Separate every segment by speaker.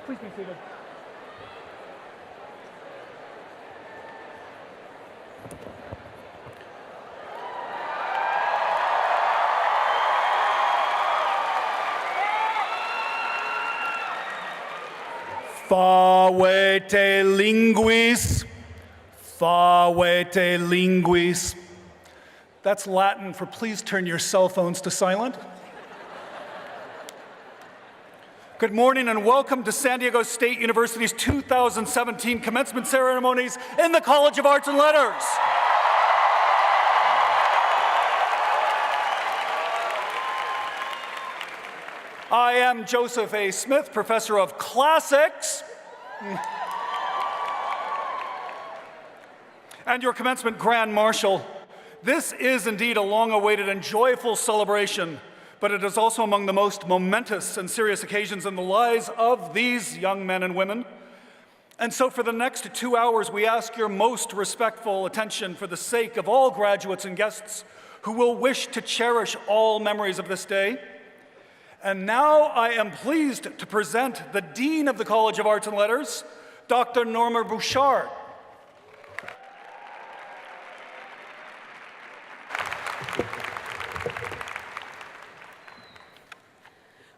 Speaker 1: Please be seated. Favete linguis, favete linguis. That's Latin for please turn your cell phones to silent. Good morning and welcome to San Diego State University's 2017 commencement ceremonies in the College of Arts and Letters. I am Joseph A. Smith, Professor of Classics, and your commencement Grand Marshal. This is indeed a long-awaited and joyful celebration, but it is also among the most momentous and serious occasions in the lives of these young men and women. And so for the next 2 hours, we ask your most respectful attention for the sake of all graduates and guests who will wish to cherish all memories of this day. And now I am pleased to present the Dean of the College of Arts and Letters, Dr. Norma Bouchard.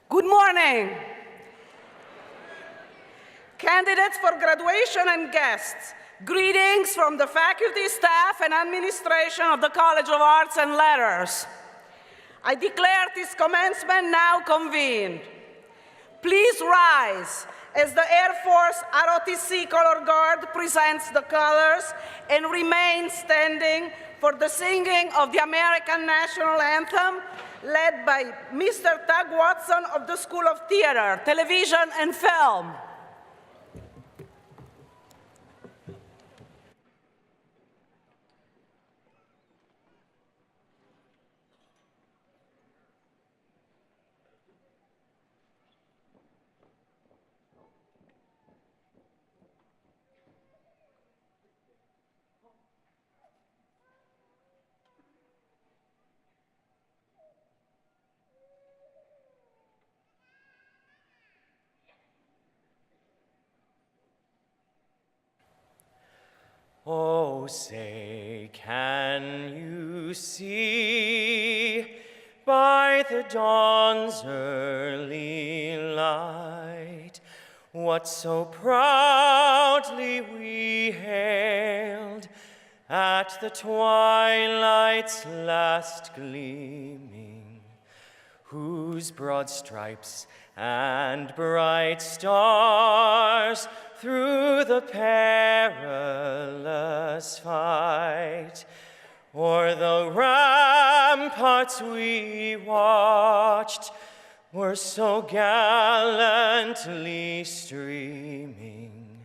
Speaker 2: Good morning. Candidates for graduation and guests, greetings from the faculty, staff, and administration of the College of Arts and Letters. I declare this commencement now convened. Please rise as the Air Force ROTC Color Guard presents the colors and remain standing for the singing of the American National Anthem, led by Mr. Doug Watson of the School of Theater, Television, and Film.
Speaker 3: Oh, say, can you see by the dawn's early light what so proudly we hailed at the twilight's last gleaming, whose broad stripes and bright stars through the perilous fight o'er the ramparts we watched were so gallantly streaming,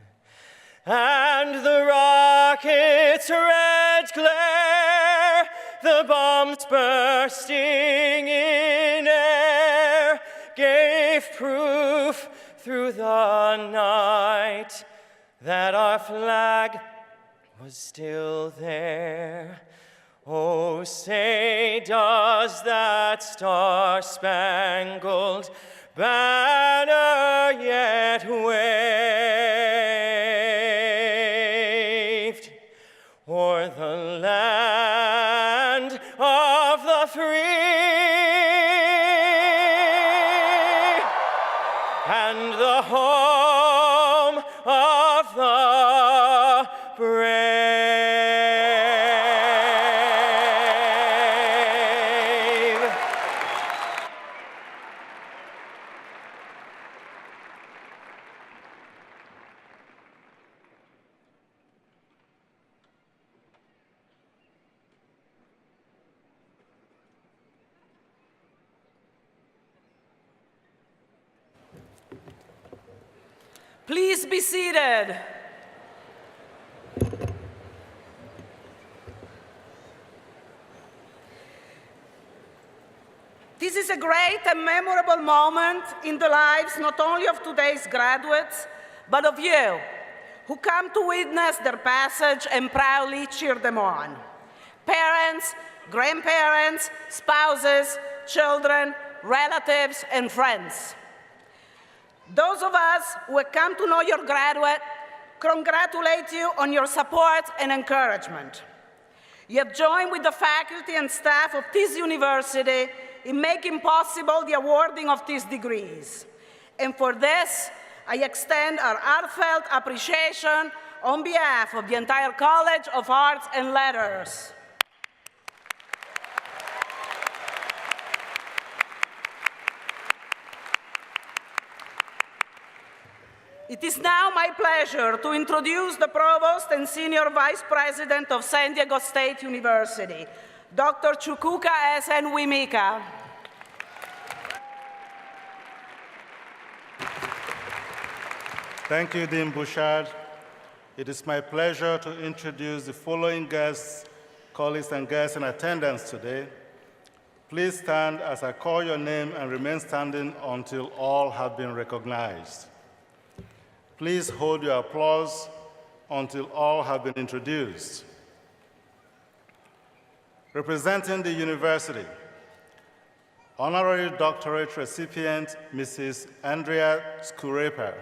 Speaker 3: and the rocket's red glare, the bombs bursting in air, gave proof through the night that our flag was still there. Oh, say, does that star-spangled banner yet waved o'er the land of the free and the home of the brave?
Speaker 2: Please be seated. This is a great and memorable moment in the lives not only of today's graduates, but of you, who come to witness their passage and proudly cheer them on. Parents, grandparents, spouses, children, relatives, and friends. Those of us who have come to know your graduate congratulate you on your support and encouragement. You have joined with the faculty and staff of this university in making possible the awarding of these degrees. And for this, I extend our heartfelt appreciation on behalf of the entire College of Arts and Letters. It is now my pleasure to introduce the Provost and Senior Vice President of San Diego State University, Dr. Chukwuka S.N. Wimika.
Speaker 4: Thank you, Dean Bouchard. It is my pleasure to introduce the following guests, colleagues, and guests in attendance today. Please stand as I call your name and remain standing until all have been recognized. Please hold your applause until all have been introduced. Representing the university, Honorary Doctorate recipient, Mrs. Andrea Skurepa.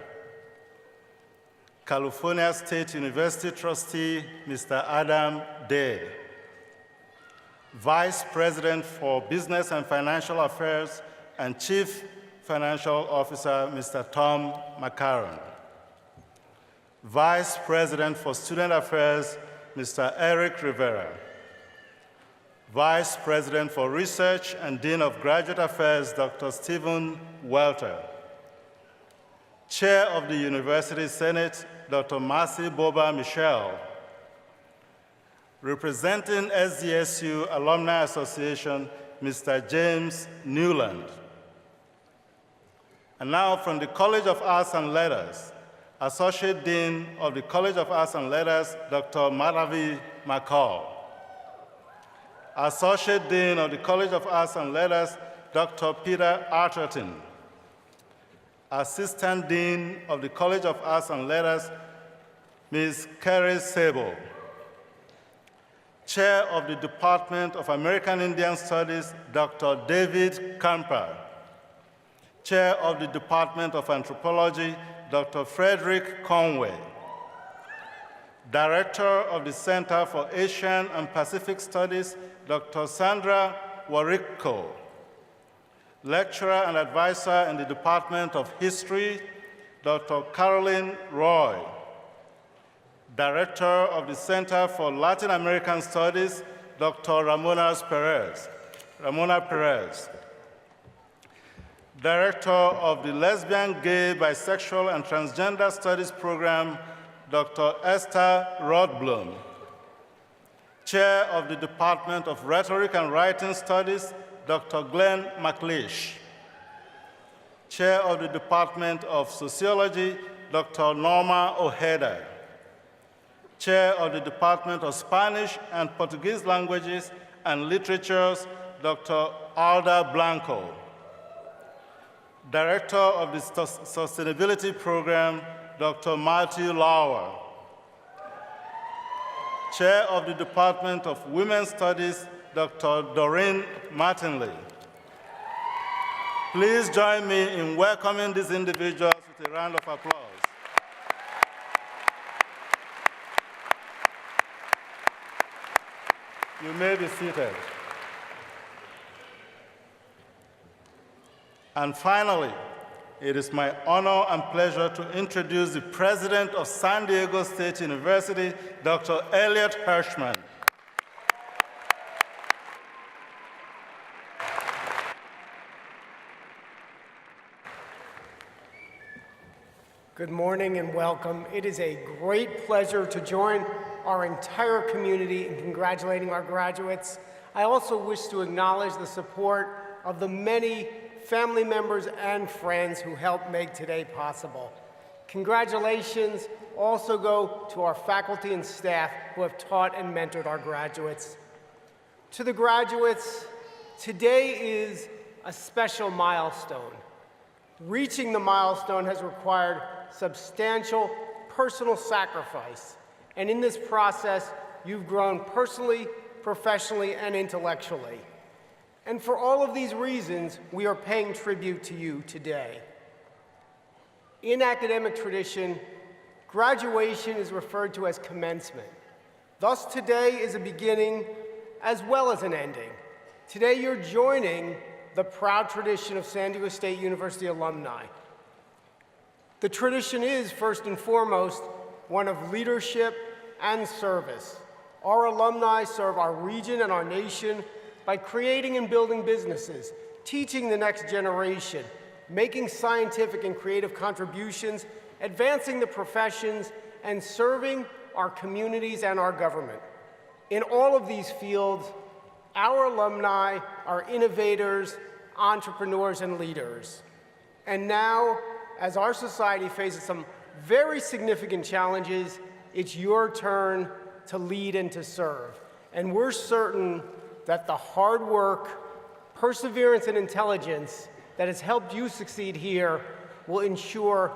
Speaker 4: California State University trustee, Mr. Adam Day. Vice President for Business and Financial Affairs and Chief Financial Officer, Mr. Tom McCarron. Vice President for Student Affairs, Mr. Eric Rivera. Vice President for Research and Dean of Graduate Affairs, Dr. Stephen Welter. Chair of the University Senate, Dr. Marcy Boba Michelle. Representing SDSU Alumni Association, Mr. James Newland. And now from the College of Arts and Letters, Associate Dean of the College of Arts and Letters, Dr. Madhavi McCall. Associate Dean of the College of Arts and Letters, Dr. Peter Arterton. Assistant Dean of the College of Arts and Letters, Ms. Kerry Sable. Chair of the Department of American Indian Studies, Dr. David Camper. Chair of the Department of Anthropology, Dr. Frederick Conway. Director of the Center for Asian and Pacific Studies, Dr. Sandra Warikko. Lecturer and advisor in the Department of History, Dr. Caroline Roy. Director of the Center for Latin American Studies, Dr. Ramona Perez. Director of the Lesbian, Gay, Bisexual, and Transgender Studies Program, Dr. Esther Rodblum. Chair of the Department of Rhetoric and Writing Studies, Dr. Glenn McLeish. Chair of the Department of Sociology, Dr. Norma Ojeda. Chair of the Department of Spanish and Portuguese Languages and Literatures, Dr. Alda Blanco. Director of the Sustainability Program, Dr. Matthew Lauer. Chair of the Department of Women's Studies, Dr. Doreen Martinley. Please join me in welcoming these individuals with a round of applause. You may be seated. And finally, it is my honor and pleasure to introduce the President of San Diego State University, Dr. Elliot Hirschman.
Speaker 5: Good morning and welcome. It is a great pleasure to join our entire community in congratulating our graduates. I also wish to acknowledge the support of the many family members and friends who helped make today possible. Congratulations also go to our faculty and staff who have taught and mentored our graduates. To the graduates, today is a special milestone. Reaching the milestone has required substantial personal sacrifice, and in this process, you've grown personally, professionally, and intellectually. And for all of these reasons, we are paying tribute to you today. In academic tradition, graduation is referred to as commencement. Thus, today is a beginning as well as an ending. Today, you're joining the proud tradition of San Diego State University alumni. The tradition is, first and foremost, one of leadership and service. Our alumni serve our region and our nation by creating and building businesses, teaching the next generation, making scientific and creative contributions, advancing the professions, and serving our communities and our government. In all of these fields, our alumni are innovators, entrepreneurs, and leaders. And now, as our society faces some very significant challenges, it's your turn to lead and to serve. And we're certain that the hard work, perseverance, and intelligence that has helped you succeed here will ensure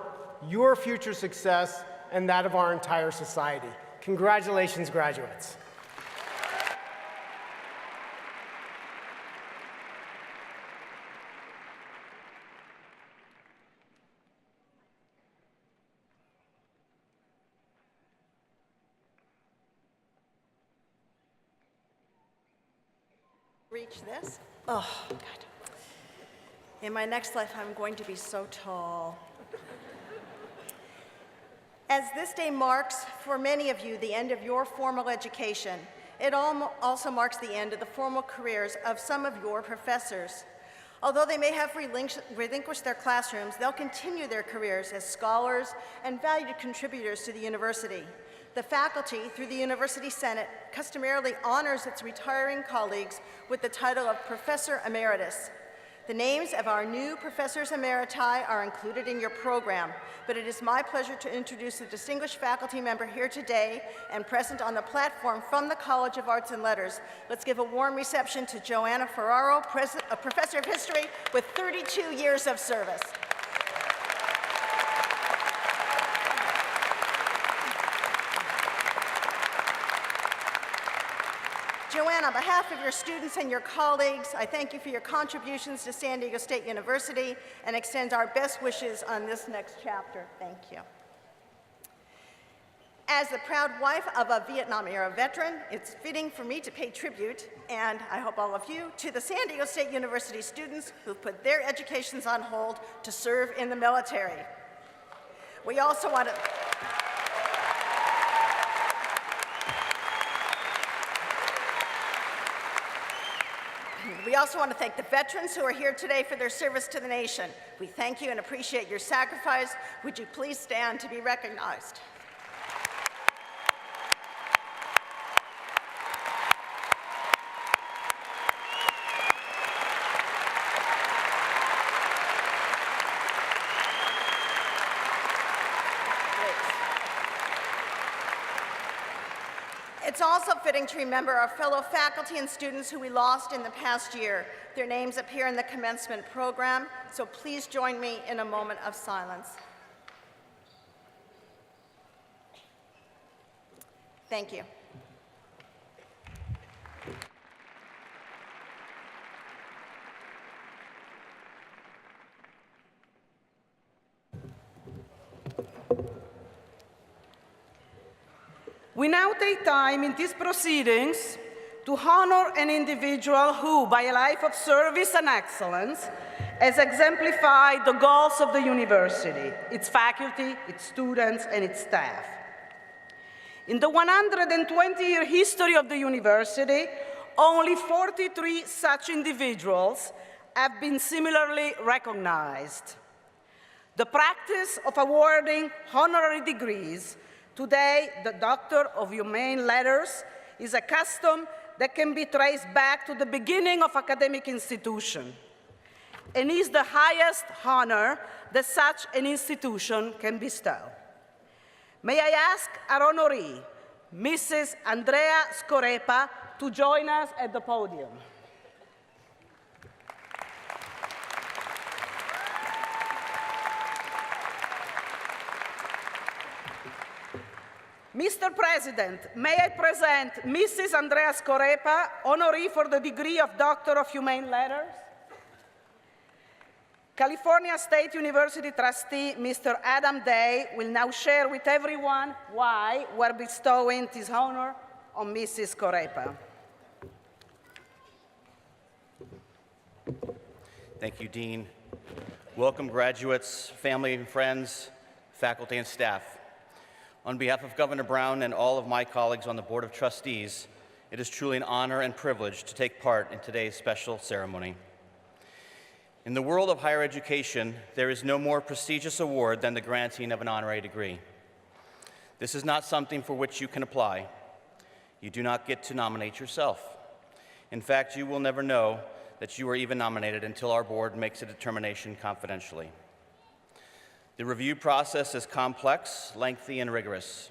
Speaker 5: your future success and that of our entire society. Congratulations, graduates.
Speaker 6: Reach this. Oh, God. In my next life, I'm going to be so tall. As this day marks, for many of you, the end of your formal education, it also marks the end of the formal careers of some of your professors. Although they may have relinquished their classrooms, they'll continue their careers as scholars and valued contributors to the university. The faculty, through the University Senate, customarily honors its retiring colleagues with the title of Professor Emeritus. The names of our new Professors Emeriti are included in your program, but it is my pleasure to introduce a distinguished faculty member here today and present on the platform from the College of Arts and Letters. Let's give a warm reception to Joanna Ferraro, a Professor of History with 32 years of service. Joanna, on behalf of your students and your colleagues, I thank you for your contributions to San Diego State University and extend our best wishes on this next chapter. Thank you. As the proud wife of a Vietnam-era veteran, it's fitting for me to pay tribute, and I hope all of you, to the San Diego State University students who've put their educations on hold to serve in the military. We also want to... We also want to thank the veterans who are here today for their service to the nation. We thank you and appreciate your sacrifice. Would you please stand to be recognized? It's also fitting to remember our fellow faculty and students who we lost in the past year. Their names appear in the commencement program, so please join me in a moment of silence. Thank you.
Speaker 2: We now take time in these proceedings to honor an individual who, by a life of service and excellence, has exemplified the goals of the university, its faculty, its students, and its staff. In the 120-year history of the university, only 43 such individuals have been similarly recognized. The practice of awarding honorary degrees, today, the Doctor of Humane Letters, is a custom that can be traced back to the beginning of academic institution, and is the highest honor that such an institution can bestow. May I ask our honoree, Mrs. Andrea Scorepa, to join us at the podium. Mr. President, may I present Mrs. Andrea Scorepa, honoree for the degree of Doctor of Humane Letters? California State University trustee, Mr. Adam Day, will now share with everyone why we're bestowing this honor on Mrs. Scorepa.
Speaker 7: Thank you, Dean. Welcome, graduates, family and friends, faculty and staff. On behalf of Governor Brown and all of my colleagues on the Board of Trustees, it is truly an honor and privilege to take part in today's special ceremony. In the world of higher education, there is no more prestigious award than the granting of an honorary degree. This is not something for which you can apply. You do not get to nominate yourself. In fact, you will never know that you are even nominated until our board makes a determination confidentially. The review process is complex, lengthy, and rigorous.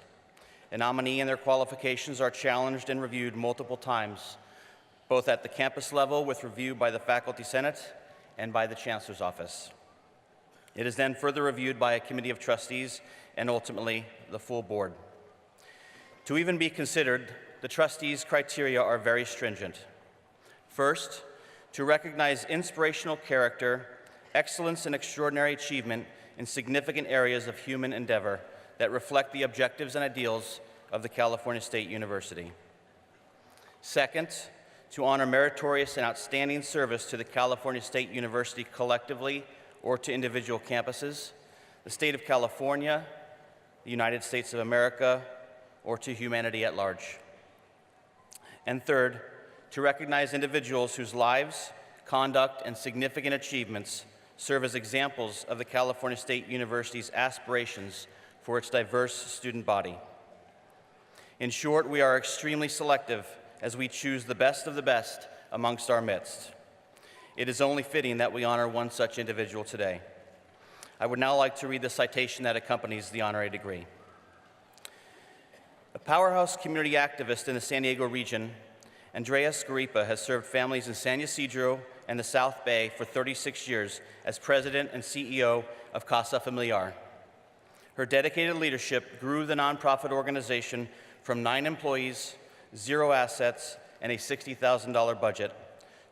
Speaker 7: A nominee and their qualifications are challenged and reviewed multiple times, both at the campus level with review by the Faculty Senate and by the Chancellor's Office. It is then further reviewed by a committee of trustees and ultimately the full board. To even be considered, the trustees' criteria are very stringent. First, to recognize inspirational character, excellence, and extraordinary achievement in significant areas of human endeavor that reflect the objectives and ideals of the California State University. Second, to honor meritorious and outstanding service to the California State University collectively or to individual campuses, the state of California, the United States of America, or to humanity at large. And third, to recognize individuals whose lives, conduct, and significant achievements serve as examples of the California State University's aspirations for its diverse student body. In short, we are extremely selective as we choose the best of the best amongst our midst. It is only fitting that we honor one such individual today. I would now like to read the citation that accompanies the honorary degree. A powerhouse community activist in the San Diego region, Andrea Scorepa has served families in San Ysidro and the South Bay for 36 years as president and CEO of Casa Familiar. Her dedicated leadership grew the nonprofit organization from 9 employees, 0 assets, and a $60,000 budget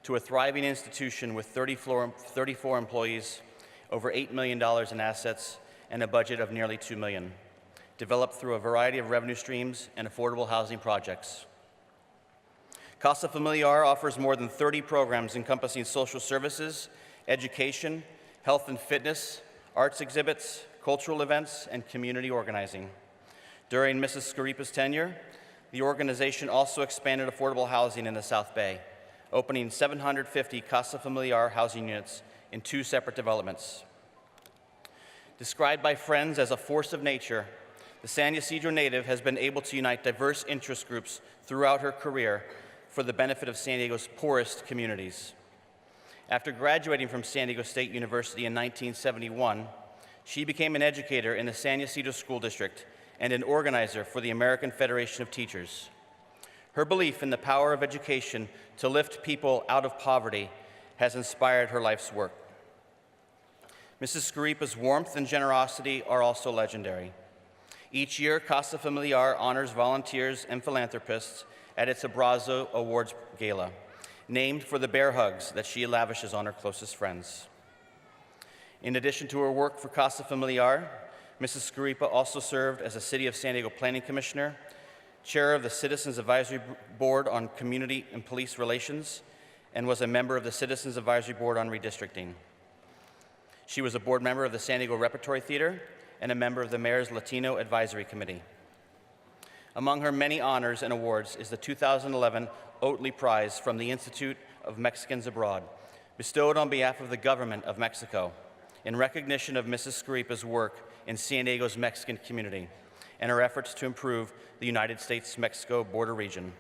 Speaker 7: to a thriving institution with 34 employees, over $8 million in assets, and a budget of nearly $2 million, developed through a variety of revenue streams and affordable housing projects. Casa Familiar offers more than 30 programs encompassing social services, education, health and fitness, arts exhibits, cultural events, and community organizing. During Mrs. Scorepa's tenure, the organization also expanded affordable housing in the South Bay, opening 750 Casa Familiar housing units in 2 separate developments. Described by friends as a force of nature, the San Ysidro native has been able to unite diverse interest groups throughout her career for the benefit of San Diego's poorest communities. After graduating from San Diego State University in 1971, she became an educator in the San Ysidro School District and an organizer for the American Federation of Teachers. Her belief in the power of education to lift people out of poverty has inspired her life's work. Mrs. Scorepa's warmth and generosity are also legendary. Each year, Casa Familiar honors volunteers and philanthropists at its Abrazo Awards Gala, named for the bear hugs that she lavishes on her closest friends. In addition to her work for Casa Familiar, Mrs. Scorepa also served as a City of San Diego Planning Commissioner, Chair of the Citizens Advisory Board on Community and Police Relations, and was a member of the Citizens Advisory Board on Redistricting. She was a board member of the San Diego Repertory Theater and a member of the Mayor's Latino Advisory Committee. Among her many honors and awards is the 2011 Oatley Prize from the Institute of Mexicans Abroad, bestowed on behalf of the government of Mexico in recognition of Mrs. Scorepa's work in San Diego's Mexican community and her efforts to improve the United States-Mexico border region.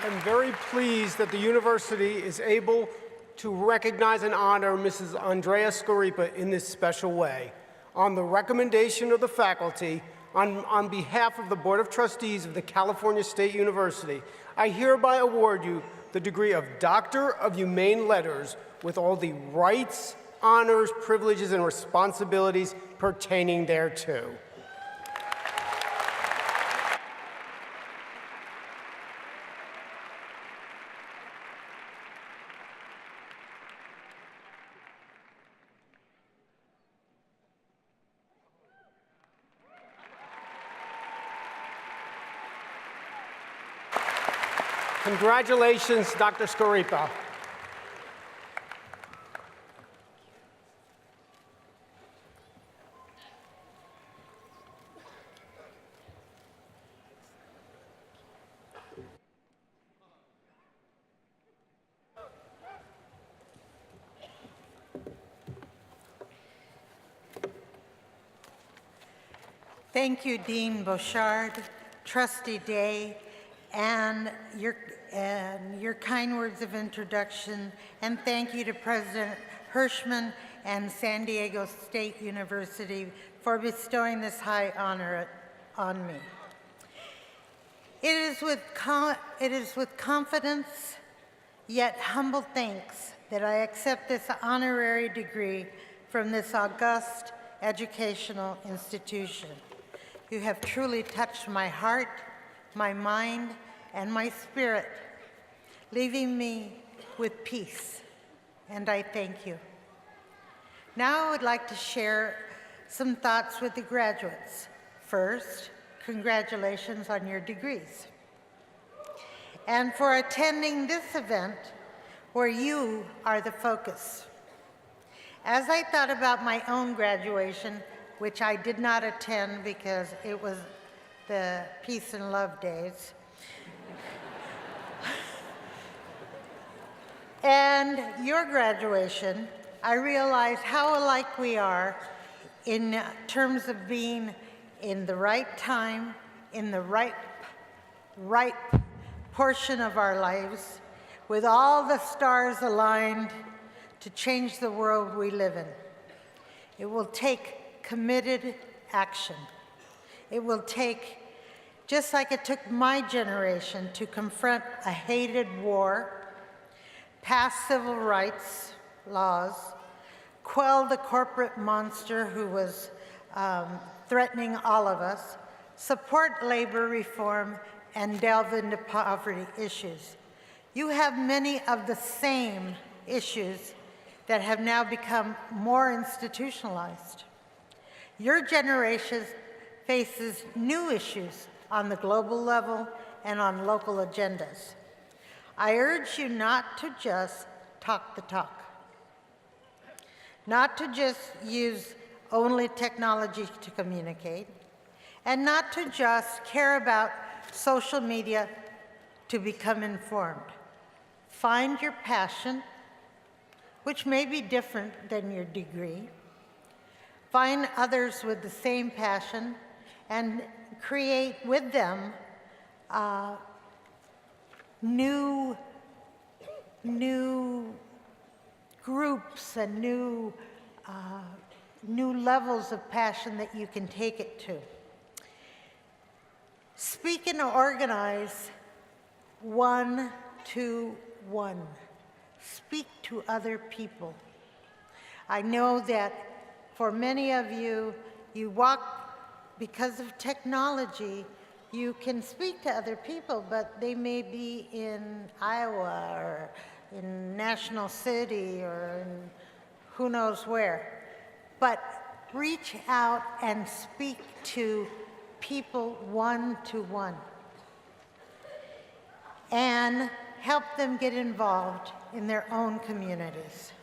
Speaker 5: I'm very pleased that the university is able to recognize and honor Mrs. Andrea Scorepa in this special way. On the recommendation of the faculty, on behalf of the Board of Trustees of the California State University, I hereby award you the degree of Doctor of Humane Letters with all the rights, honors, privileges, and responsibilities pertaining thereto. Congratulations, Dr. Scaripa.
Speaker 8: Thank you, Dean Bouchard, Trustee Day, and your kind words of introduction, and thank you to President Hirschman and San Diego State University for bestowing this high honor on me. It is with confidence, yet humble thanks, that I accept this honorary degree from this august educational institution. You have truly touched my heart, my mind, and my spirit, leaving me with peace, and I thank you. Now I would like to share some thoughts with the graduates. First, congratulations on your degrees, and for attending this event where you are the focus. As I thought about my own graduation, which I did not attend because it was the Peace and Love Days, and your graduation, I realized how alike we are in terms of being in the right time, in the right portion of our lives, with all the stars aligned to change the world we live in. It will take committed action. It will take, just like it took my generation to confront a hated war, pass civil rights laws, quell the corporate monster who was threatening all of us, support labor reform, and delve into poverty issues. You have many of the same issues that have now become more institutionalized. Your generation faces new issues on the global level and on local agendas. I urge you not to just talk the talk, not to just use only technology to communicate, and not to just care about social media to become informed. Find your passion, which may be different than your degree. Find others with the same passion and create with them new groups and new levels of passion that you can take it to. Speak and organize one-to-one. Speak to other people. I know that for many of you, you walk, because of technology, you can speak to other people, but they may be in Iowa or in National City or in who knows where. But reach out and speak to people one-to-one and help them get involved in their own communities.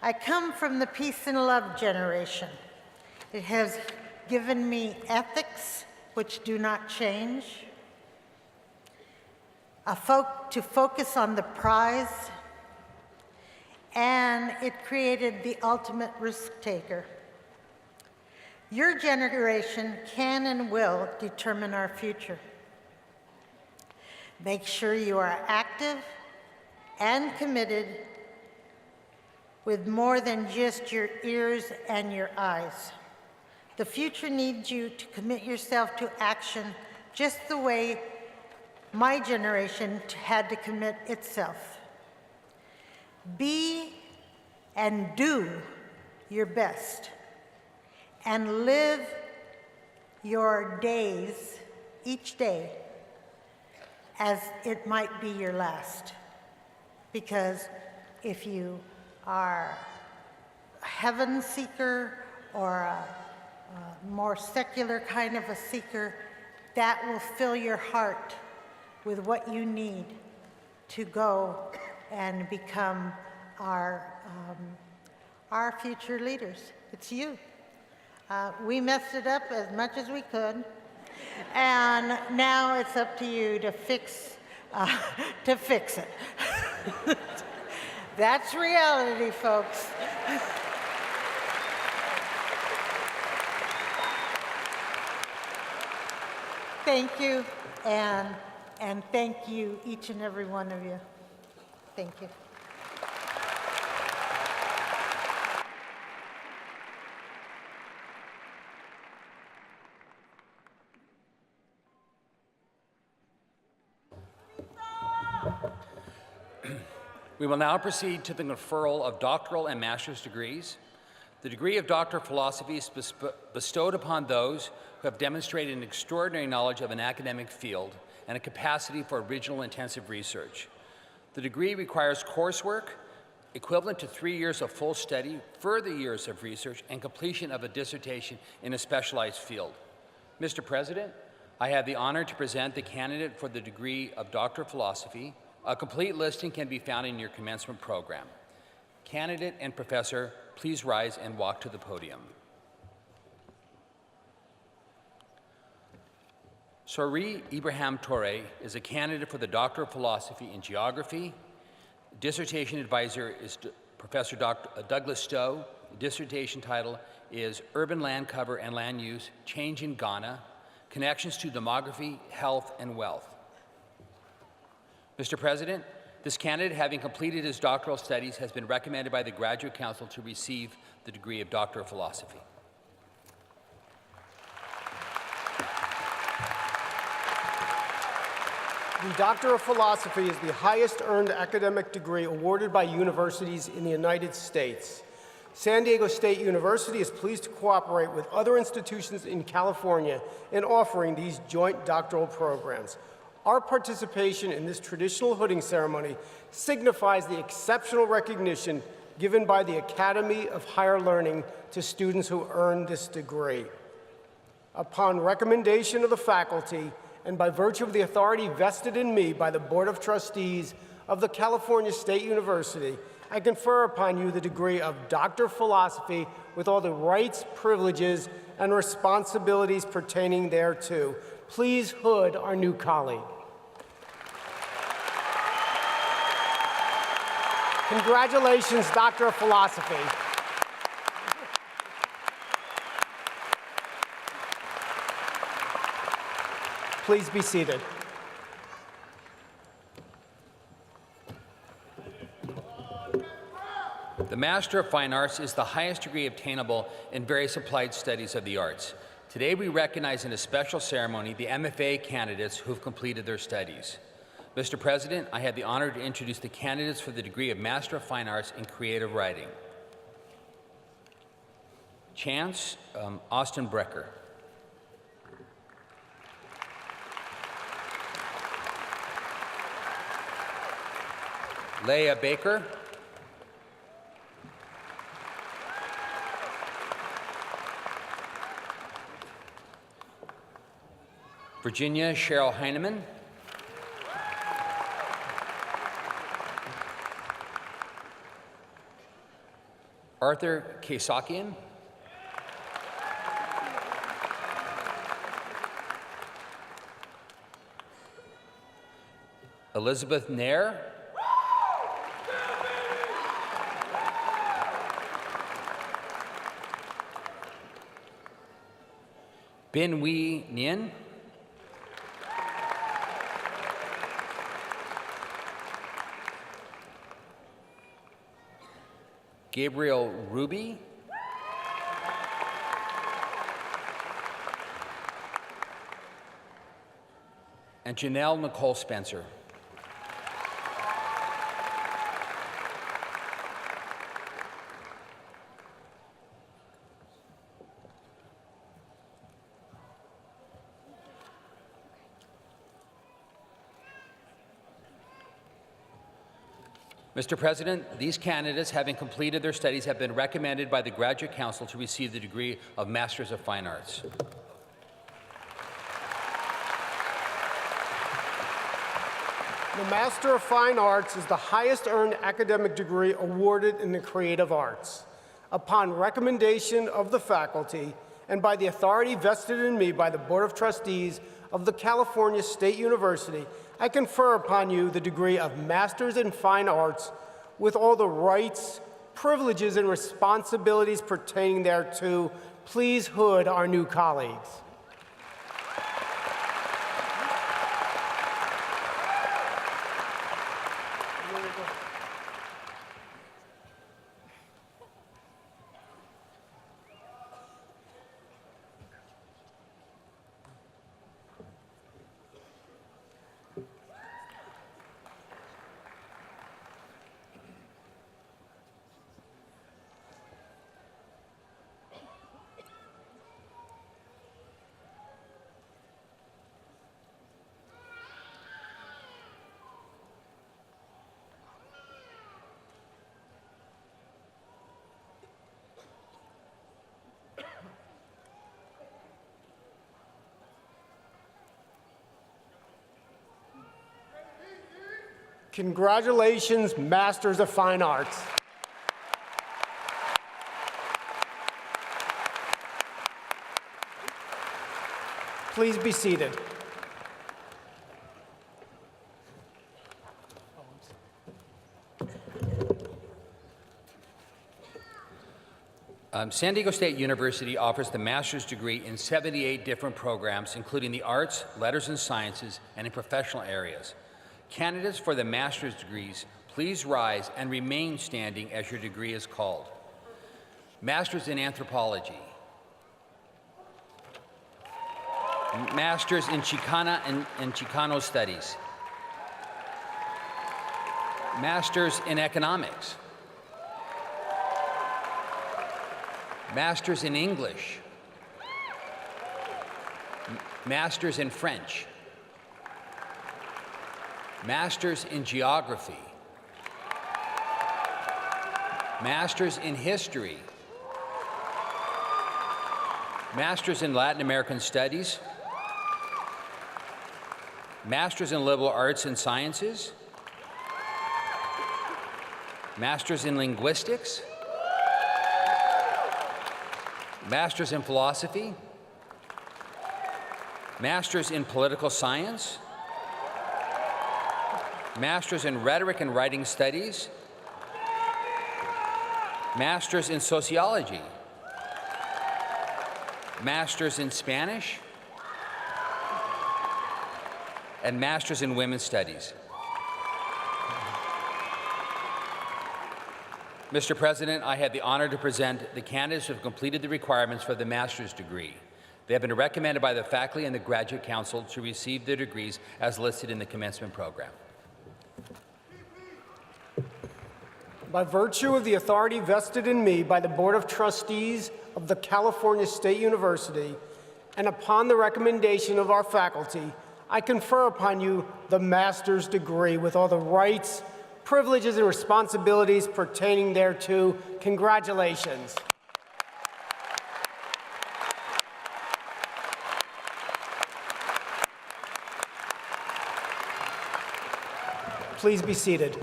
Speaker 8: I come from the peace and love generation. It has given me ethics which do not change, to focus on the prize, and it created the ultimate risk taker. Your generation can and will determine our future. Make sure you are active and committed with more than just your ears and your eyes. The future needs you to commit yourself to action just the way my generation had to commit itself. Be and do your best and live your days, each day, as it might be your last. Because if you are a heaven seeker or a more secular kind of a seeker, that will fill your heart with what you need to go and become our future leaders. It's you. We messed it up as much as we could, and now it's up to you to fix it. That's reality, folks. Thank you, and thank you, each and every one of you. Thank you.
Speaker 9: We will now proceed to the conferral of doctoral and master's degrees. The degree of Doctor of Philosophy is bestowed upon those who have demonstrated an extraordinary knowledge of an academic field and a capacity for original intensive research. The degree requires coursework equivalent to 3 years of full study, further years of research, and completion of a dissertation in a specialized field. Mr. President, I have the honor to present the candidate for the degree of Doctor of Philosophy. A complete listing can be found in your commencement program. Candidate and professor, please rise and walk to the podium. Sori Ibrahim Torre is a candidate for the Doctor of Philosophy in Geography. Dissertation advisor is Professor Douglas Stowe. The dissertation title is Urban Land Cover and Land Use, Change in Ghana, Connections to Demography, Health, and Wealth. Mr. President, this candidate, having completed his doctoral studies, has been recommended by the Graduate Council to receive the degree of Doctor of Philosophy.
Speaker 5: The Doctor of Philosophy is the highest earned academic degree awarded by universities in the United States. San Diego State University is pleased to cooperate with other institutions in California in offering these joint doctoral programs. Our participation in this traditional hooding ceremony signifies the exceptional recognition given by the Academy of Higher Learning to students who earn this degree. Upon recommendation of the faculty, and by virtue of the authority vested in me by the Board of Trustees of the California State University, I confer upon you the degree of Doctor of Philosophy with all the rights, privileges, and responsibilities pertaining thereto. Please hood our new colleague. Congratulations, Doctor of Philosophy. Please be seated.
Speaker 9: The Master of Fine Arts is the highest degree obtainable in various applied studies of the arts. Today we recognize in a special ceremony the MFA candidates who have completed their studies. Mr. President, I have the honor to introduce the candidates for the degree of Master of Fine Arts in Creative Writing. Chance Austin Brecker. Leah Baker. Virginia Cheryl Heineman. Arthur Kasakian. Elizabeth Nair. Bin Wee Nguyen. Gabriel Ruby. And Janelle Nicole Spencer. Mr. President, these candidates, having completed their studies, have been recommended by the Graduate Council to receive the degree of Masters of Fine Arts.
Speaker 5: The Master of Fine Arts is the highest earned academic degree awarded in the creative arts. Upon recommendation of the faculty and by the authority vested in me by the Board of Trustees of the California State University, I confer upon you the degree of Masters in Fine Arts with all the rights, privileges, and responsibilities pertaining thereto. Please hood our new colleagues. Congratulations, Masters of Fine Arts. Please be seated.
Speaker 9: San Diego State University offers the master's degree in 78 different programs, including the arts, letters and sciences, and in professional areas. Candidates for the master's degrees, please rise and remain standing as your degree is called. Masters in Anthropology. Masters in Chicana and Chicano Studies. Masters in Economics. Masters in English. Masters in French. Masters in Geography. Masters in History. Masters in Latin American Studies. Masters in Liberal Arts and Sciences. Masters in Linguistics. Masters in Philosophy. Masters in Political Science. Masters in Rhetoric and Writing Studies. Masters in Sociology. Masters in Spanish. And Masters in Women's Studies. Mr. President, I have the honor to present the candidates who have completed the requirements for the master's degree. They have been recommended by the faculty and the Graduate Council to receive their degrees as listed in the commencement program.
Speaker 5: By virtue of the authority vested in me by the Board of Trustees of the California State University, and upon the recommendation of our faculty, I confer upon you the master's degree with all the rights, privileges, and responsibilities pertaining thereto. Congratulations. Please be seated.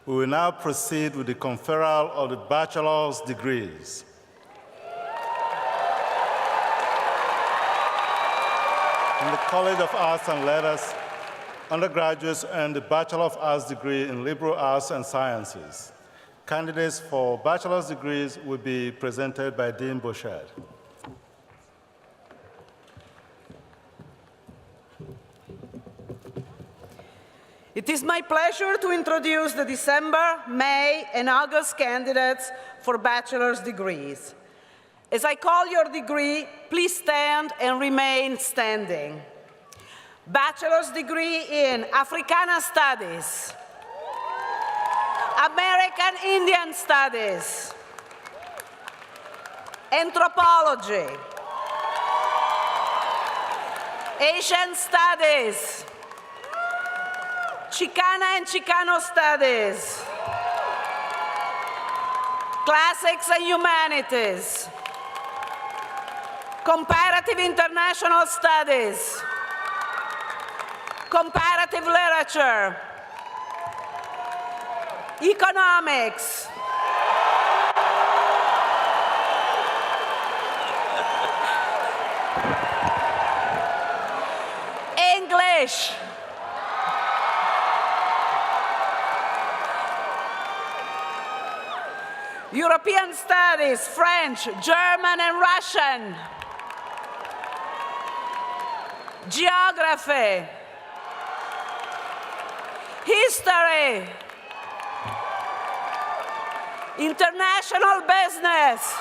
Speaker 4: We will now proceed with the conferral of the bachelor's degrees. In the College of Arts and Letters, undergraduates earn the Bachelor of Arts degree in Liberal Arts and Sciences. Candidates for bachelor's degrees will be presented by Dean Bouchard.
Speaker 2: It is my pleasure to introduce the December, May, and August candidates for bachelor's degrees. As I call your degree, please stand and remain standing. Bachelor's degree in Africana Studies, American Indian Studies, Anthropology, Asian Studies, Chicana and Chicano Studies, Classics and Humanities, Comparative International Studies, Comparative Literature, Economics, English, European Studies, French, German, and Russian, Geography, History, International Business,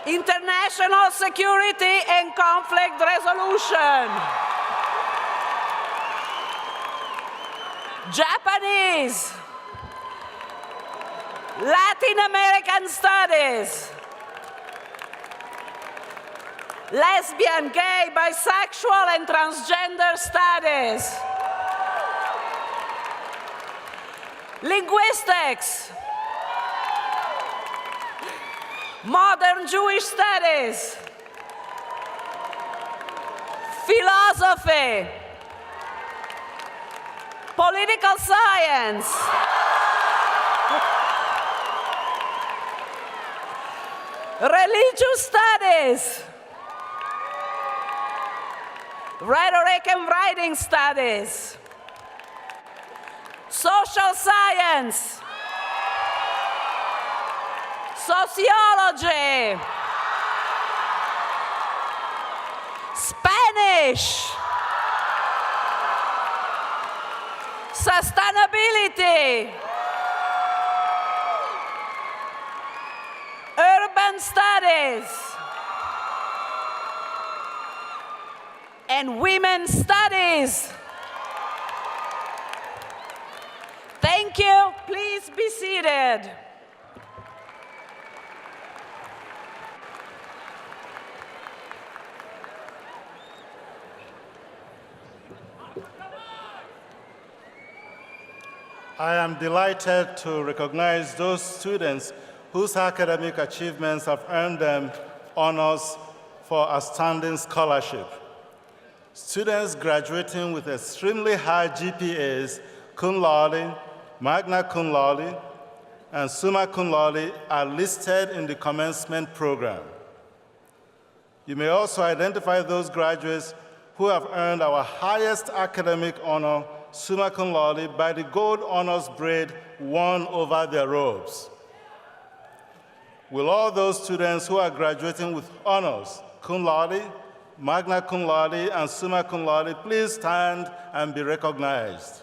Speaker 2: International Security and Conflict Resolution, Japanese, Latin American Studies, Lesbian, Gay, Bisexual, and Transgender Studies, Linguistics, Modern Jewish Studies, Philosophy, Political Science, Religious Studies, Rhetoric and Writing Studies, Social Science, Sociology, Spanish, Sustainability, Urban Studies, and Women's Studies. Thank you. Please be seated.
Speaker 4: I am delighted to recognize those students whose academic achievements have earned them honors for outstanding scholarship. Students graduating with extremely high GPAs, cum laude, magna cum laude, and summa cum laude are listed in the commencement program. You may also identify those graduates who have earned our highest academic honor, summa cum laude, by the gold honors braid worn over their robes. Will all those students who are graduating with honors, cum laude, magna cum laude, and summa cum laude, please stand and be recognized.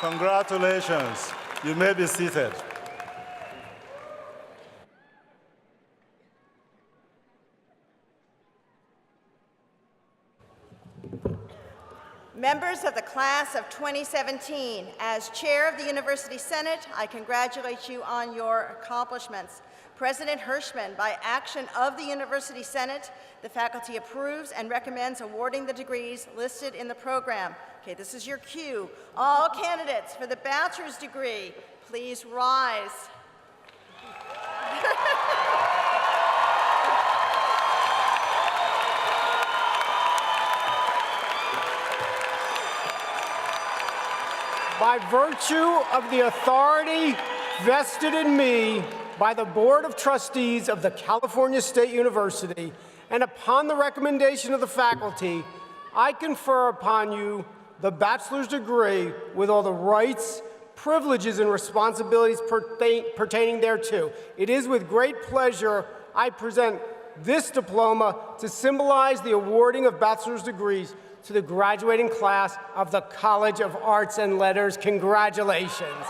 Speaker 4: Congratulations. You may be seated.
Speaker 6: Members of the class of 2017, as chair of the University Senate, I congratulate you on your accomplishments. President Hirschman, by action of the University Senate, the faculty approves and recommends awarding the degrees listed in the program. Okay, this is your cue. All candidates for the bachelor's degree, please rise.
Speaker 5: By virtue of the authority vested in me by the Board of Trustees of the California State University, and upon the recommendation of the faculty, I confer upon you the bachelor's degree with all the rights, privileges, and responsibilities pertaining thereto. It is with great pleasure I present this diploma to symbolize the awarding of bachelor's degrees to the graduating class of the College of Arts and Letters. Congratulations.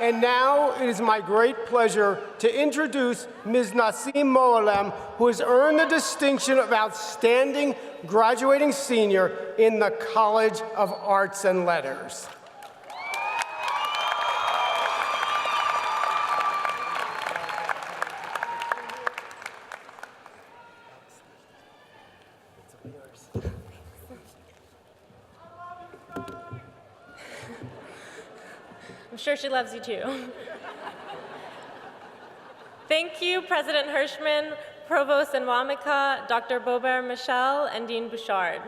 Speaker 5: And now it is my great pleasure to introduce Ms. Nasim Moalem, who has earned the distinction of Outstanding Graduating Senior in the College of Arts and Letters.
Speaker 10: I'm sure she loves you too. Thank you, President Hirschman, Provost Nwamika, Dr. Bober Michel, and Dean Bouchard.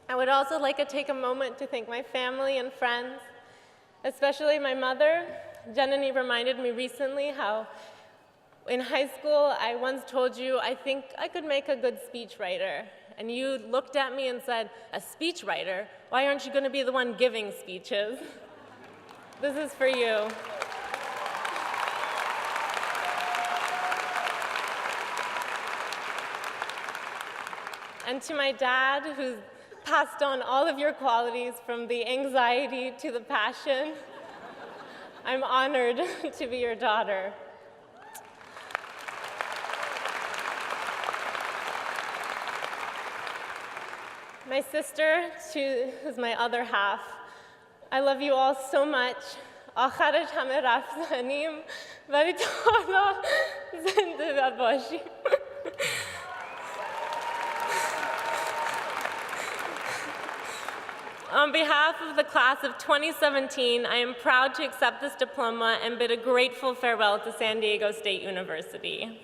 Speaker 10: I would also like to take a moment to thank my family and friends, especially my mother. Janani reminded me recently how in high school I once told you I think I could make a good speechwriter. And you looked at me and said, a speechwriter? Why aren't you going to be the one giving speeches? This is for you. And to my dad, who's passed on all of your qualities from the anxiety to the passion, I'm honored to be your daughter. My sister, who's my other half, I love you all so much. آخرش همه رفت زنیم ولی تا حالا زنده باشیم. On behalf of the class of 2017, I am proud to accept this diploma and bid a grateful farewell to San Diego State University.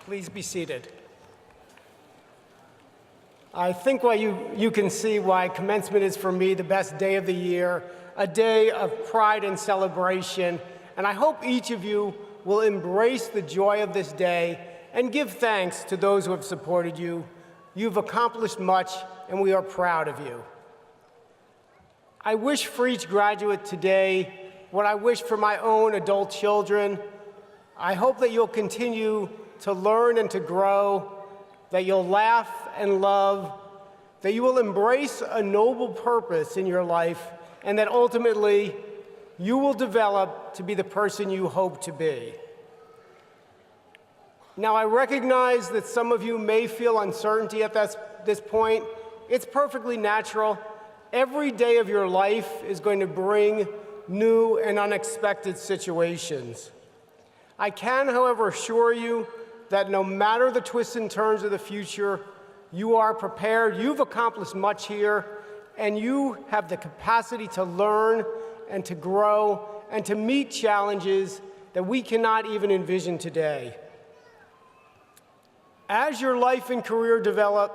Speaker 5: Please be seated. I think you can see why commencement is for me the best day of the year, a day of pride and celebration, and I hope each of you will embrace the joy of this day and give thanks to those who have supported you. You've accomplished much, and we are proud of you. I wish for each graduate today what I wish for my own adult children. I hope that you'll continue to learn and to grow, that you'll laugh and love, that you will embrace a noble purpose in your life, and that ultimately you will develop to be the person you hope to be. Now, I recognize that some of you may feel uncertainty at this point. It's perfectly natural. Every day of your life is going to bring new and unexpected situations. I can, however, assure you that no matter the twists and turns of the future, you are prepared, you've accomplished much here, and you have the capacity to learn and to grow and to meet challenges that we cannot even envision today. As your life and career develop,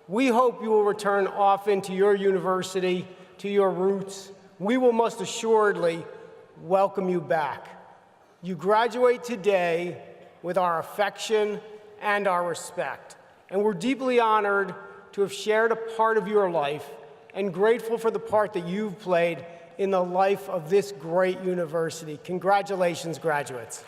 Speaker 5: we hope you will return often to your university, to your roots. We will most assuredly welcome you back. You graduate today with our affection and our respect. And we're deeply honored to have shared a part of your life and grateful for the part that you've played in the life of this great university. Congratulations, graduates.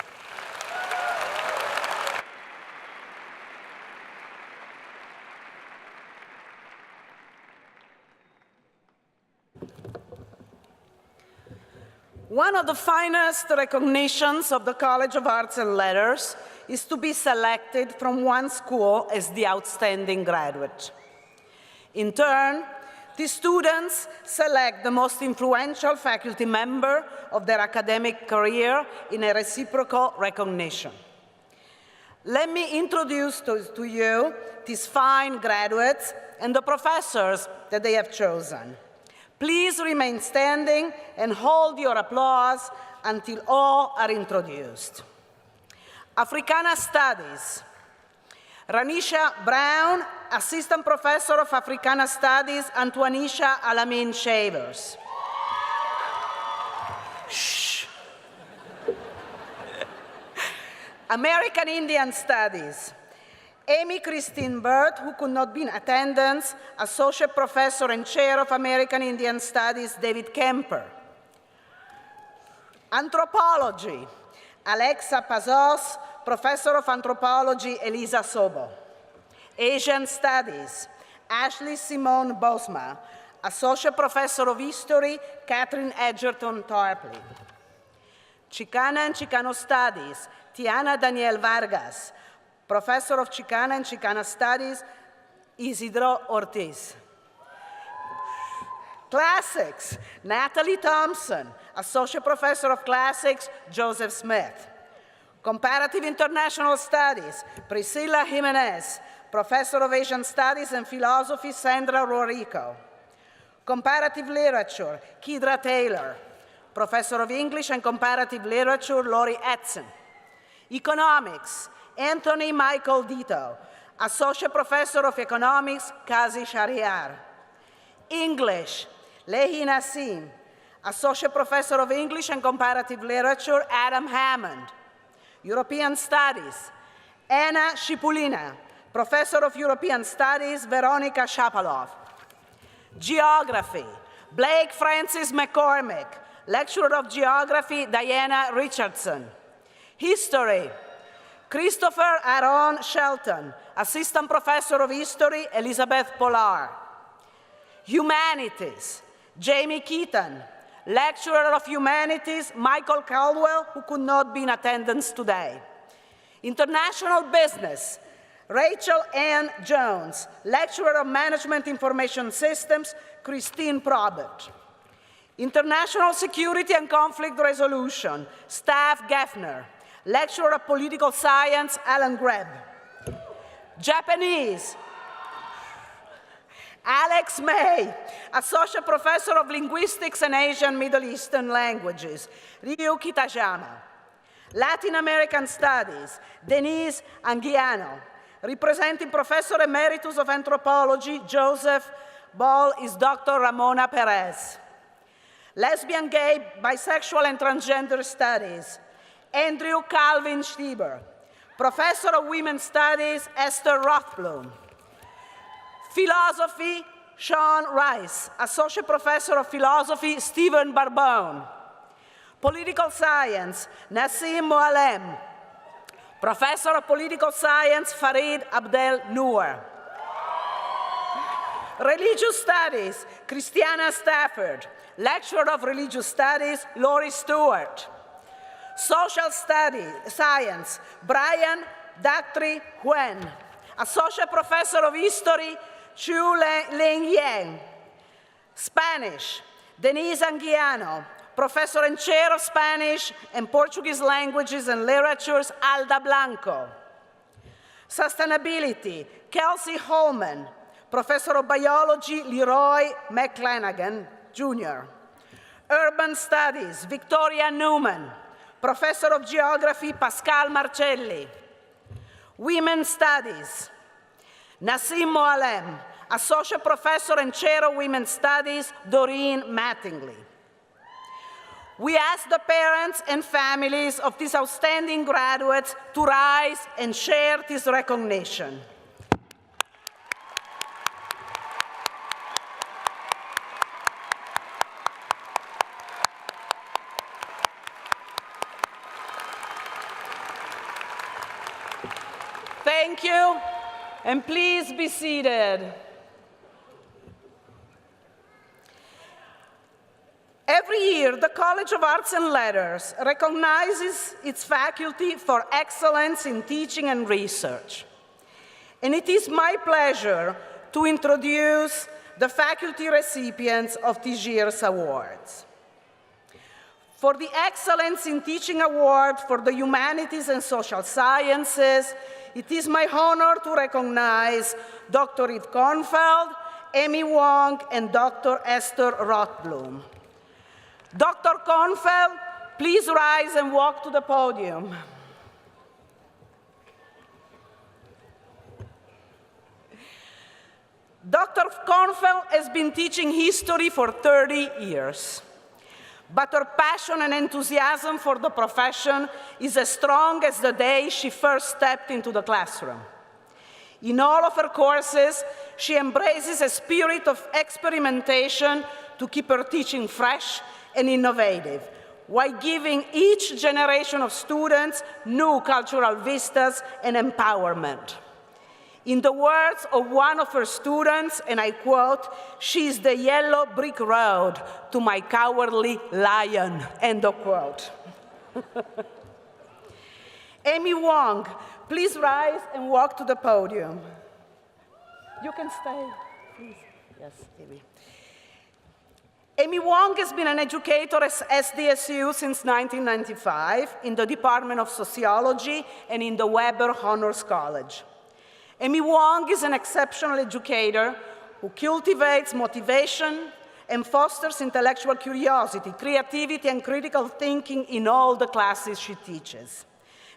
Speaker 2: One of the finest recognitions of the College of Arts and Letters is to be selected from one school as the outstanding graduate. In turn, the students select the most influential faculty member of their academic career in a reciprocal recognition. Let me introduce to you these fine graduates and the professors that they have chosen. Please remain standing and hold your applause until all are introduced. Africana Studies. Ranisha Brown, Assistant Professor of Africana Studies, Antoinisha Alamin Shavers. Shh. American Indian Studies. Amy Christine Bird, who could not be in attendance, Associate Professor and Chair of American Indian Studies, David Kemper. Anthropology, Alexa Pazos, Professor of Anthropology, Elisa Sobo. Asian Studies, Ashley Simone Bosma. Associate Professor of History, Catherine Edgerton Tarpley. Chicana and Chicano Studies, Tiana Daniel Vargas. Professor of Chicana and Chicana Studies, Isidro Ortiz. Classics, Natalie Thompson. Associate Professor of Classics, Joseph Smith. Comparative International Studies, Priscilla Jimenez. Professor of Asian Studies and Philosophy, Sandra Rorico. Comparative Literature, Kidra Taylor. Professor of English and Comparative Literature, Lori Edson. Economics, Anthony Michael Dito. Associate Professor of Economics, Kazi Shariar. English, Lehi Nassim. Associate Professor of English and Comparative Literature, Adam Hammond. European Studies, Anna Shipulina. Professor of European Studies, Veronica Shapalov. Geography, Blake Francis McCormick. Lecturer of Geography, Diana Richardson. History, Christopher Aaron Shelton. Assistant Professor of History, Elizabeth Polar. Humanities, Jamie Keaton. Lecturer of Humanities, Michael Caldwell, who could not be in attendance today. International Business, Rachel Ann Jones. Lecturer of Management Information Systems, Christine Probert. International Security and Conflict Resolution, Staff Geffner. Lecturer of Political Science, Alan Greb. Japanese, Alex May. Associate Professor of Linguistics and Asian Middle Eastern Languages, Ryu Kitajama. Latin American Studies, Denise Anguiano. Representing Professor Emeritus of Anthropology, Joseph Ball, is Dr. Ramona Perez. Lesbian, Gay, Bisexual, and Transgender Studies, Andrew Calvin Stieber. Professor of Women's Studies, Esther Rothblum. Philosophy, Sean Rice. Associate Professor of Philosophy, Stephen Barbone. Political Science, Nassim Moalem. Professor of Political Science, Farid Abdel Noor. Religious Studies, Christiana Stafford. Lecturer of Religious Studies, Laurie Stewart. Social Science, Brian Dactri Huen. Associate Professor of History, Chu Ling Yang. Spanish, Denise Anguiano. Professor and Chair of Spanish and Portuguese Languages and Literatures, Alda Blanco. Sustainability, Kelsey Holman. Professor of Biology, Leroy McClanagan, Jr. Urban Studies, Victoria Newman. Professor of Geography, Pascal Marcelli. Women's Studies, Nassim Moalem. Associate Professor and Chair of Women's Studies, Doreen Mattingly. We ask the parents and families of these outstanding graduates to rise and share this recognition. Thank you, and please be seated. Every year, the College of Arts and Letters recognizes its faculty for excellence in teaching and research. And it is my pleasure to introduce the faculty recipients of this year's awards. For the Excellence in Teaching Award for the Humanities and Social Sciences, it is my honor to recognize Dr. Eve Kornfeld, Amy Wong, and Dr. Esther Rothblum. Dr. Kornfeld, please rise and walk to the podium. Dr. Kornfeld has been teaching history for 30 years. But her passion and enthusiasm for the profession is as strong as the day she first stepped into the classroom. In all of her courses, she embraces a spirit of experimentation to keep her teaching fresh and innovative, while giving each generation of students new cultural vistas and empowerment. In the words of one of her students, and I quote, "She's the yellow brick road to my cowardly lion," end of quote. Amy Wong, please rise and walk to the podium. You can stay, please. Yes, Amy. Amy Wong has been an educator at SDSU since 1995 in the Department of Sociology and in the Weber Honors College. Amy Wong is an exceptional educator who cultivates motivation and fosters intellectual curiosity, creativity, and critical thinking in all the classes she teaches.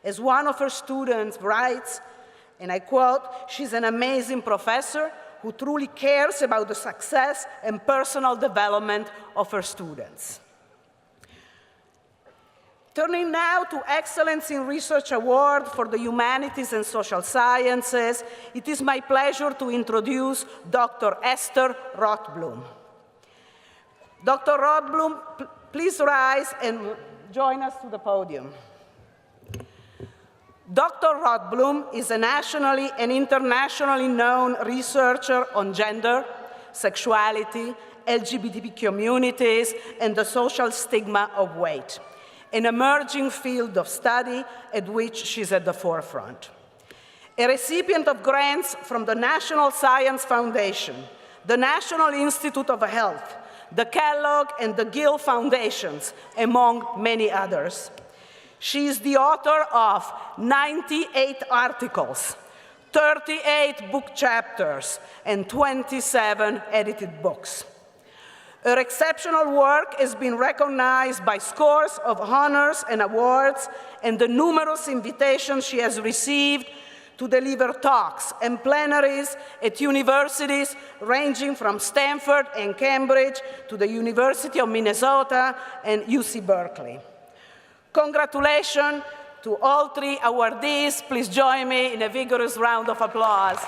Speaker 2: As one of her students writes, and I quote, "She's an amazing professor who truly cares about the success and personal development of her students." Turning now to Excellence in Research Award for the Humanities and Social Sciences, it is my pleasure to introduce Dr. Esther Rothblum. Dr. Rothblum, please rise and join us to the podium. Dr. Rothblum is a nationally and internationally known researcher on gender, sexuality, LGBT communities, and the social stigma of weight, an emerging field of study at which she's at the forefront. A recipient of grants from the National Science Foundation, the National Institute of Health, the Kellogg and the Gill Foundations, among many others. She is the author of 98 articles, 38 book chapters, and 27 edited books. Her exceptional work has been recognized by scores of honors and awards, and the numerous invitations she has received to deliver talks and plenaries at universities ranging from Stanford and Cambridge to the University of Minnesota and UC Berkeley. Congratulations to all three awardees. Please join me in a vigorous round of applause.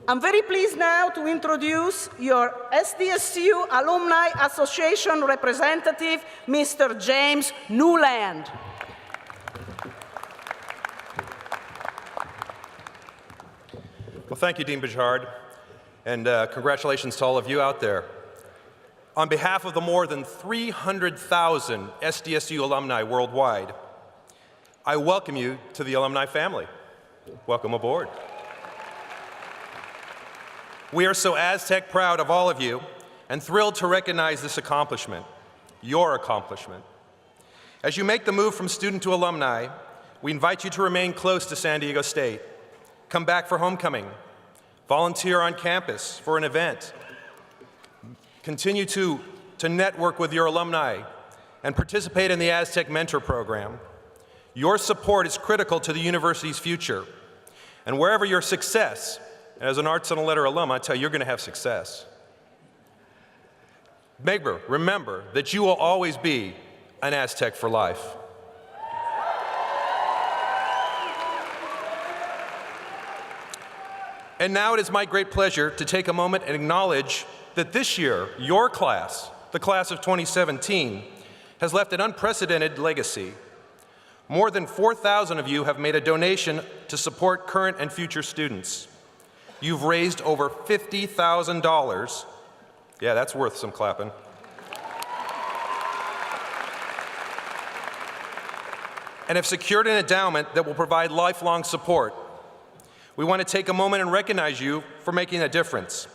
Speaker 2: I'm very pleased now to introduce your SDSU Alumni Association representative, Mr. James Newland.
Speaker 11: Well, thank you, Dean Bouchard, and congratulations to all of you out there. On behalf of the more than 300,000 SDSU alumni worldwide, I welcome you to the alumni family. Welcome aboard. We are so Aztec proud of all of you and thrilled to recognize this accomplishment, your accomplishment. As you make the move from student to alumni, we invite you to remain close to San Diego State. Come back for homecoming, volunteer on campus for an event, continue to network with your alumni, and participate in the Aztec Mentor Program. Your support is critical to the university's future, and wherever your success, as an Arts on a Letter alum, I tell you, you're going to have success. Remember that you will always be an Aztec for life. And now it is my great pleasure to take a moment and acknowledge that this year, your class, the class of 2017, has left an unprecedented legacy. More than 4,000 of you have made a donation to support current and future students. You've raised over $50,000. Yeah, that's worth some clapping. And have secured an endowment that will provide lifelong support. We want to take a moment and recognize you for making a difference.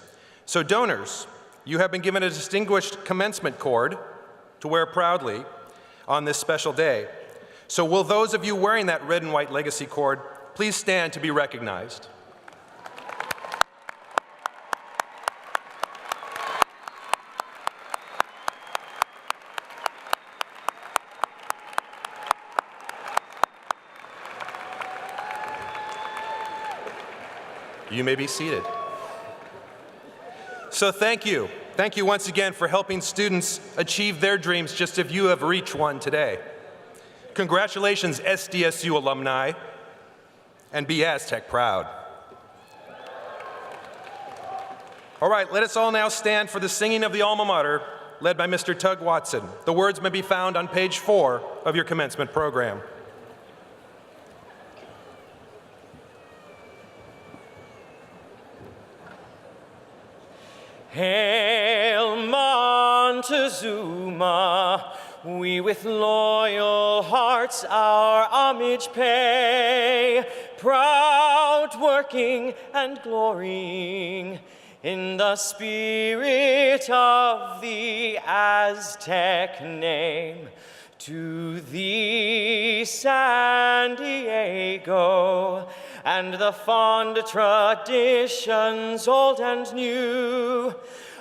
Speaker 11: So donors, you have been given a distinguished commencement cord to wear proudly on this special day. So will those of you wearing that red and white legacy cord please stand to be recognized? You may be seated. So thank you. Thank you once again for helping students achieve their dreams just as you have reached one today. Congratulations, SDSU alumni, and be Aztec proud. All right, let us all now stand for the singing of the alma mater, led by Mr. Tug Watson. The words may be found on page 4 of your commencement program.
Speaker 3: Hail Montezuma, we with loyal hearts our homage pay, proud working and glorying in the spirit of the Aztec name. To thee, San Diego, and the fond traditions old and new,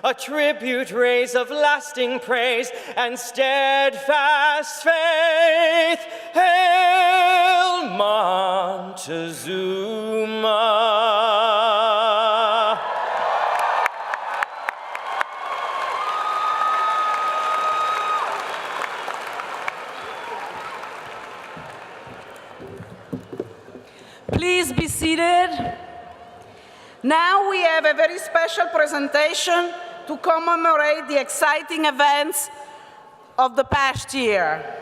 Speaker 3: a tribute raise of lasting praise and steadfast faith. Hail Montezuma!
Speaker 2: Please be seated. Now we have a very special presentation to commemorate the exciting events of the past year.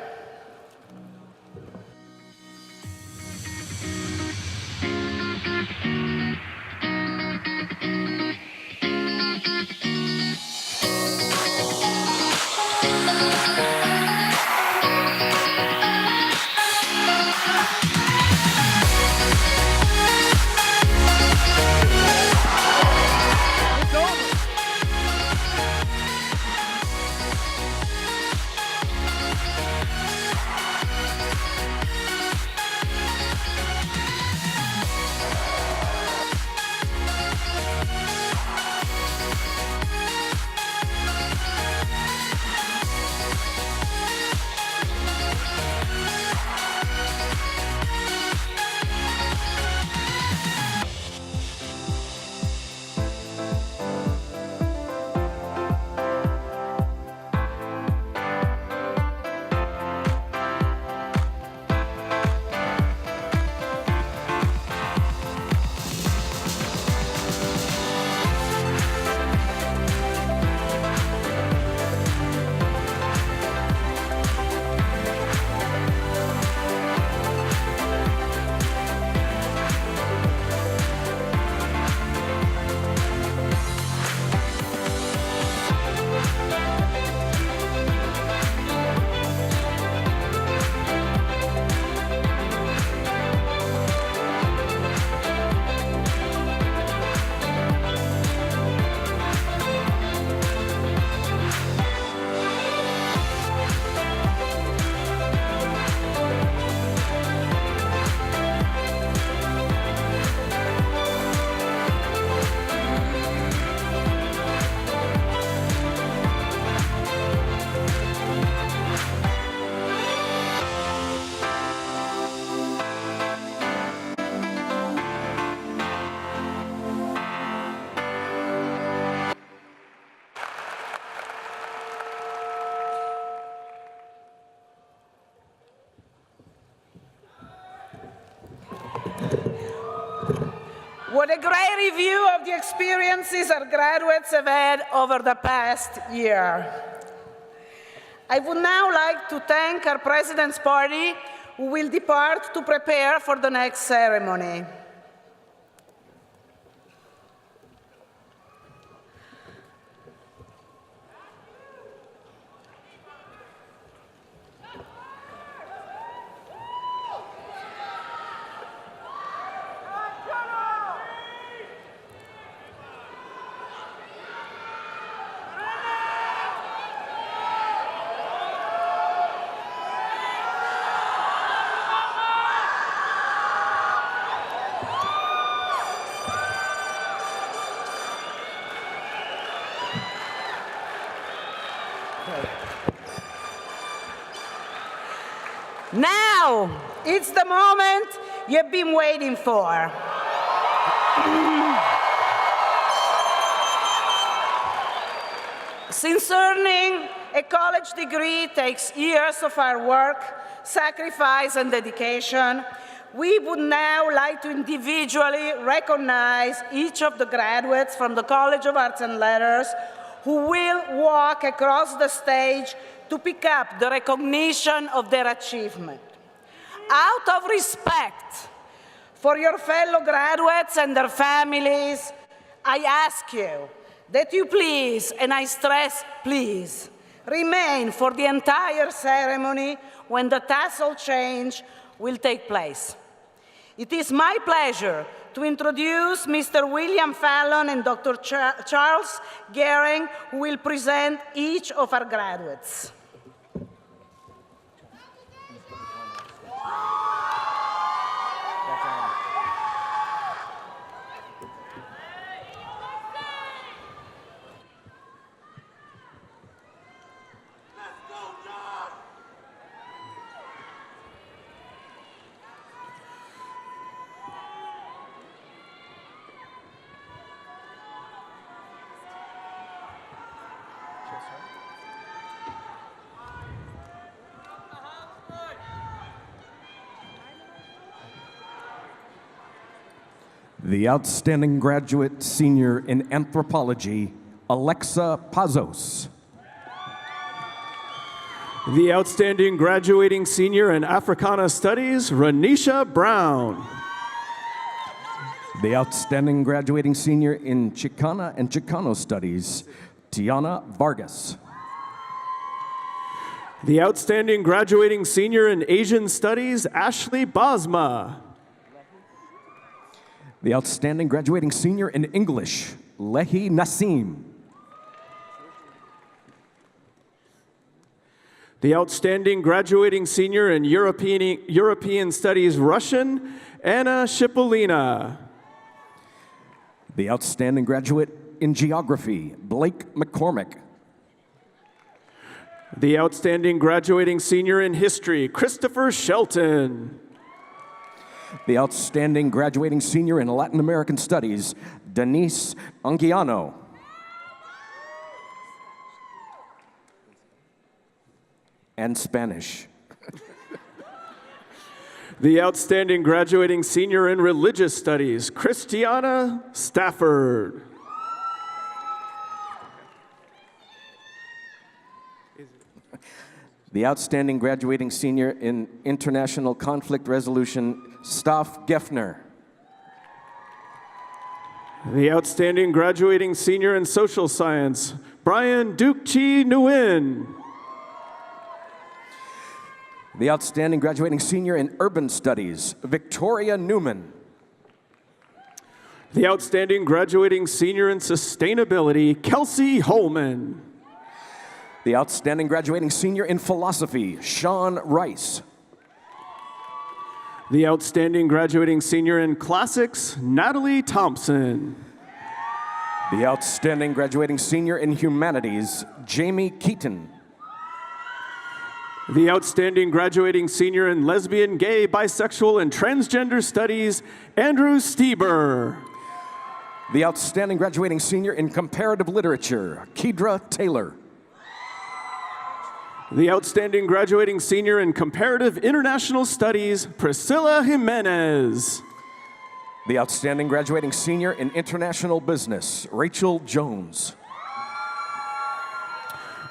Speaker 2: What a great review of the experiences our graduates have had over the past year. I would now like to thank our President's Party, who will depart to prepare for the next ceremony. Now, it's the moment you've been waiting for. Since earning a college degree takes years of hard work, sacrifice, and dedication, we would now like to individually recognize each of the graduates from the College of Arts and Letters who will walk across the stage to pick up the recognition of their achievement. Out of respect for your fellow graduates and their families, I ask you that you please, and I stress please, remain for the entire ceremony when the tassel change will take place. It is my pleasure to introduce Mr. William Fallon and Dr. Charles Gehring, who will present each of our graduates.
Speaker 12: The outstanding graduate senior in anthropology, Alexa Pazos.
Speaker 13: The outstanding graduating senior in Africana Studies, Renisha Brown.
Speaker 12: The outstanding graduating senior in Chicana and Chicano Studies, Tiana Vargas.
Speaker 13: The outstanding graduating senior in Asian Studies, Ashley Basma.
Speaker 12: The outstanding graduating senior in English, Lehi Nassim.
Speaker 13: The outstanding graduating senior in European Studies, Russian, Anna Shipolina.
Speaker 12: The outstanding graduate in geography, Blake McCormick.
Speaker 13: The outstanding graduating senior in history, Christopher Shelton.
Speaker 12: The outstanding graduating senior in Latin American Studies, Denise Anguiano. And Spanish.
Speaker 13: The outstanding graduating senior in religious studies, Christiana Stafford.
Speaker 12: The outstanding graduating senior in international conflict resolution, Staff Geffner.
Speaker 13: The outstanding graduating senior in social science, Brian Dukchi Nguyen.
Speaker 12: The outstanding graduating senior in urban studies, Victoria Newman.
Speaker 13: The outstanding graduating senior in sustainability, Kelsey Holman.
Speaker 12: The outstanding graduating senior in philosophy, Sean Rice.
Speaker 13: The outstanding graduating senior in classics, Natalie Thompson.
Speaker 12: The outstanding graduating senior in humanities, Jamie Keaton.
Speaker 13: The outstanding graduating senior in lesbian, gay, bisexual, and transgender studies, Andrew Stieber.
Speaker 12: The outstanding graduating senior in comparative literature, Kedra Taylor.
Speaker 13: The outstanding graduating senior in comparative international studies, Priscilla Jimenez.
Speaker 12: The outstanding graduating senior in international business, Rachel Jones.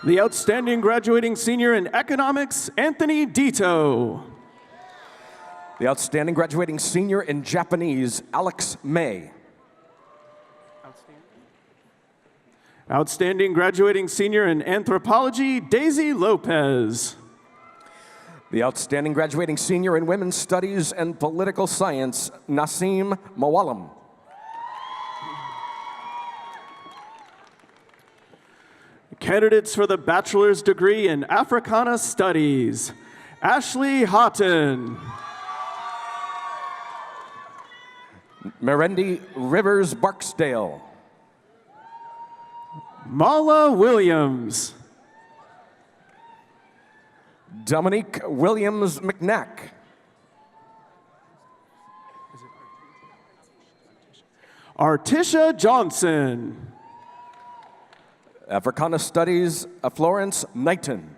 Speaker 13: The outstanding graduating senior in economics, Anthony Dito.
Speaker 12: The outstanding graduating senior in Japanese, Alex May.
Speaker 13: Outstanding graduating senior in anthropology, Daisy Lopez.
Speaker 12: The outstanding graduating senior in women's studies and political science, Nassim Mawalam.
Speaker 13: Candidates for the bachelor's degree in Africana Studies, Ashley Houghton.
Speaker 12: Merendi Rivers Barksdale.
Speaker 13: Mala Williams.
Speaker 12: Dominique Williams McNack.
Speaker 13: Artisha Johnson.
Speaker 12: Africana Studies, Florence Knighton.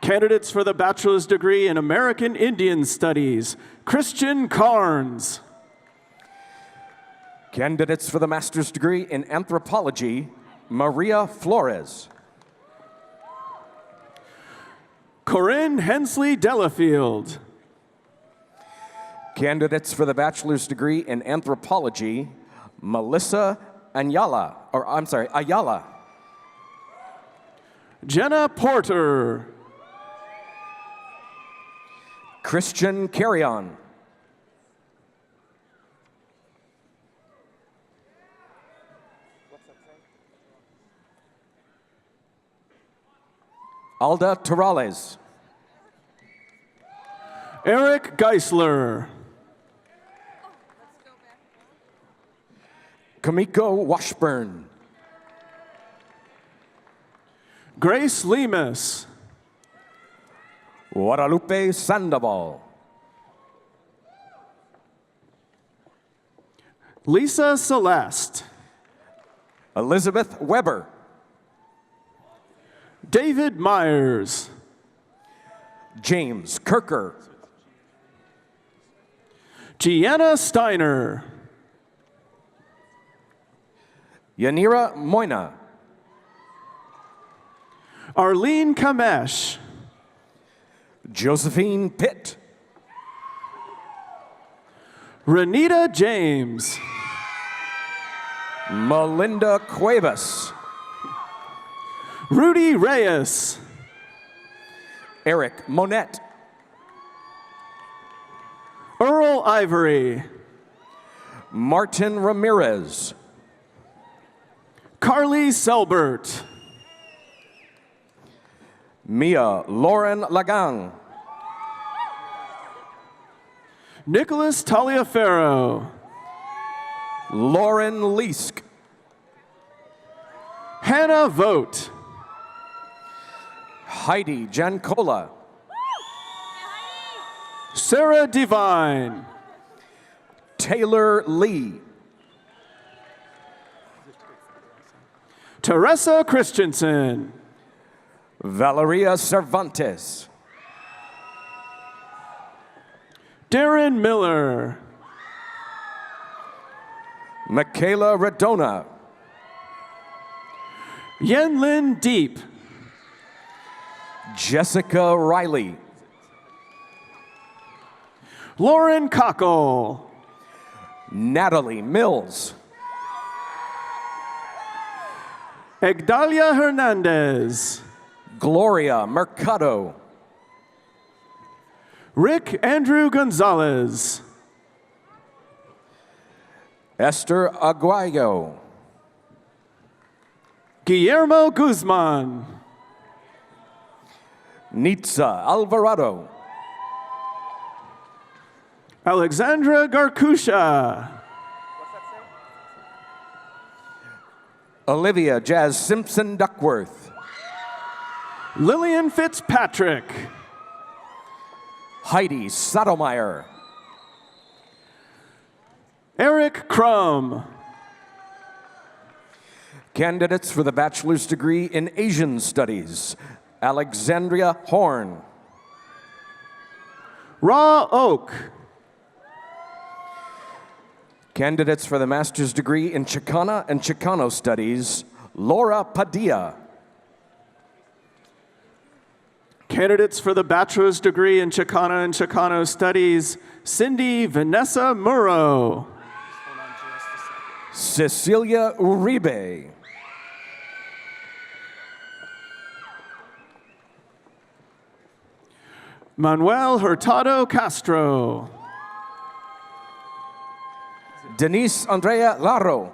Speaker 13: Candidates for the bachelor's degree in American Indian Studies, Christian Carnes.
Speaker 12: Candidates for the master's degree in anthropology, Maria Flores.
Speaker 13: Corinne Hensley Delafield.
Speaker 12: Candidates for the bachelor's degree in anthropology, Melissa Ayala.
Speaker 13: Jenna Porter.
Speaker 12: Christian Carrion. Alda Torrales.
Speaker 13: Eric Geisler.
Speaker 12: Kamiko Washburn.
Speaker 13: Grace Lemus.
Speaker 12: Guadalupe Sandoval.
Speaker 13: Lisa Celeste.
Speaker 12: Elizabeth Weber.
Speaker 13: David Myers.
Speaker 12: James Kirker.
Speaker 13: Gianna Steiner.
Speaker 12: Yanira Moina.
Speaker 13: Arlene Kamesh.
Speaker 12: Josephine Pitt.
Speaker 13: Renita James.
Speaker 12: Melinda Cuevas.
Speaker 13: Rudy Reyes.
Speaker 12: Eric Monette.
Speaker 13: Earl Ivory.
Speaker 12: Martin Ramirez.
Speaker 13: Carly Selbert.
Speaker 12: Mia Lauren Lagang.
Speaker 13: Nicholas Taliaferro.
Speaker 12: Lauren Leask.
Speaker 13: Hannah Vogt.
Speaker 12: Heidi Jancola.
Speaker 13: Sarah Devine.
Speaker 12: Taylor Lee.
Speaker 13: Teresa Christensen.
Speaker 12: Valeria Cervantes.
Speaker 13: Darren Miller.
Speaker 12: Michaela Radona.
Speaker 13: Yenlin Deep.
Speaker 12: Jessica Riley.
Speaker 13: Lauren Cockle.
Speaker 12: Natalie Mills.
Speaker 13: Egdalia Hernandez.
Speaker 12: Gloria Mercado.
Speaker 13: Rick Andrew Gonzalez.
Speaker 12: Esther Aguayo.
Speaker 13: Guillermo Guzman.
Speaker 12: Nitza Alvarado.
Speaker 13: Alexandra Garkusha.
Speaker 12: Olivia Jazz Simpson Duckworth.
Speaker 13: Lillian Fitzpatrick.
Speaker 12: Heidi Sotomayor.
Speaker 13: Eric Crum.
Speaker 12: Candidates for the bachelor's degree in Asian Studies, Alexandria Horn.
Speaker 13: Raw Oak.
Speaker 12: Candidates for the master's degree in Chicana and Chicano Studies, Laura Padilla.
Speaker 13: Candidates for the bachelor's degree in Chicana and Chicano Studies, Cindy Vanessa Murrow.
Speaker 12: Cecilia Uribe.
Speaker 13: Manuel Hurtado Castro.
Speaker 12: Denise Andrea Laro.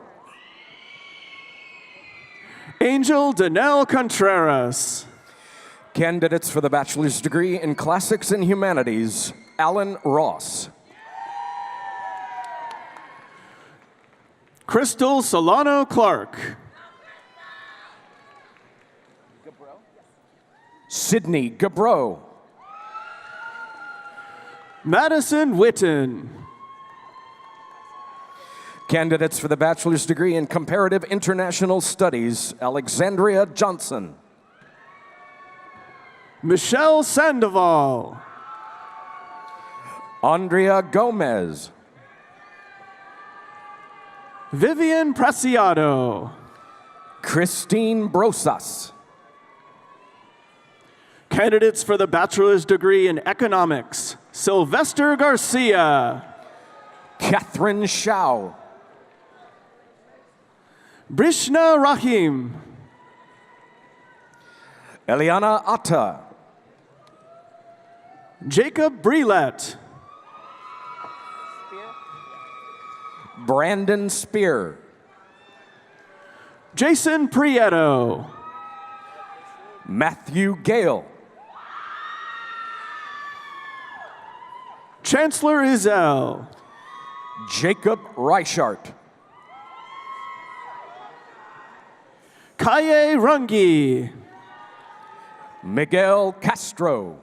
Speaker 13: Angel Danelle Contreras.
Speaker 12: Candidates for the bachelor's degree in Classics and Humanities, Alan Ross.
Speaker 13: Crystal Solano Clark.
Speaker 12: Sydney Gabro.
Speaker 13: Madison Witten.
Speaker 12: Candidates for the bachelor's degree in Comparative International Studies, Alexandria Johnson.
Speaker 13: Michelle Sandoval.
Speaker 12: Andrea Gomez.
Speaker 13: Vivian Preciado.
Speaker 12: Christine Brosas.
Speaker 13: Candidates for the bachelor's degree in economics, Sylvester Garcia.
Speaker 12: Catherine Shao.
Speaker 13: Brishna Rahim.
Speaker 12: Eliana Atta.
Speaker 13: Jacob Brelet.
Speaker 12: Brandon Spear.
Speaker 13: Jason Prieto.
Speaker 12: Matthew Gale.
Speaker 13: Chancellor Izell.
Speaker 12: Jacob Reichart.
Speaker 13: Kaye Rungi.
Speaker 12: Miguel Castro.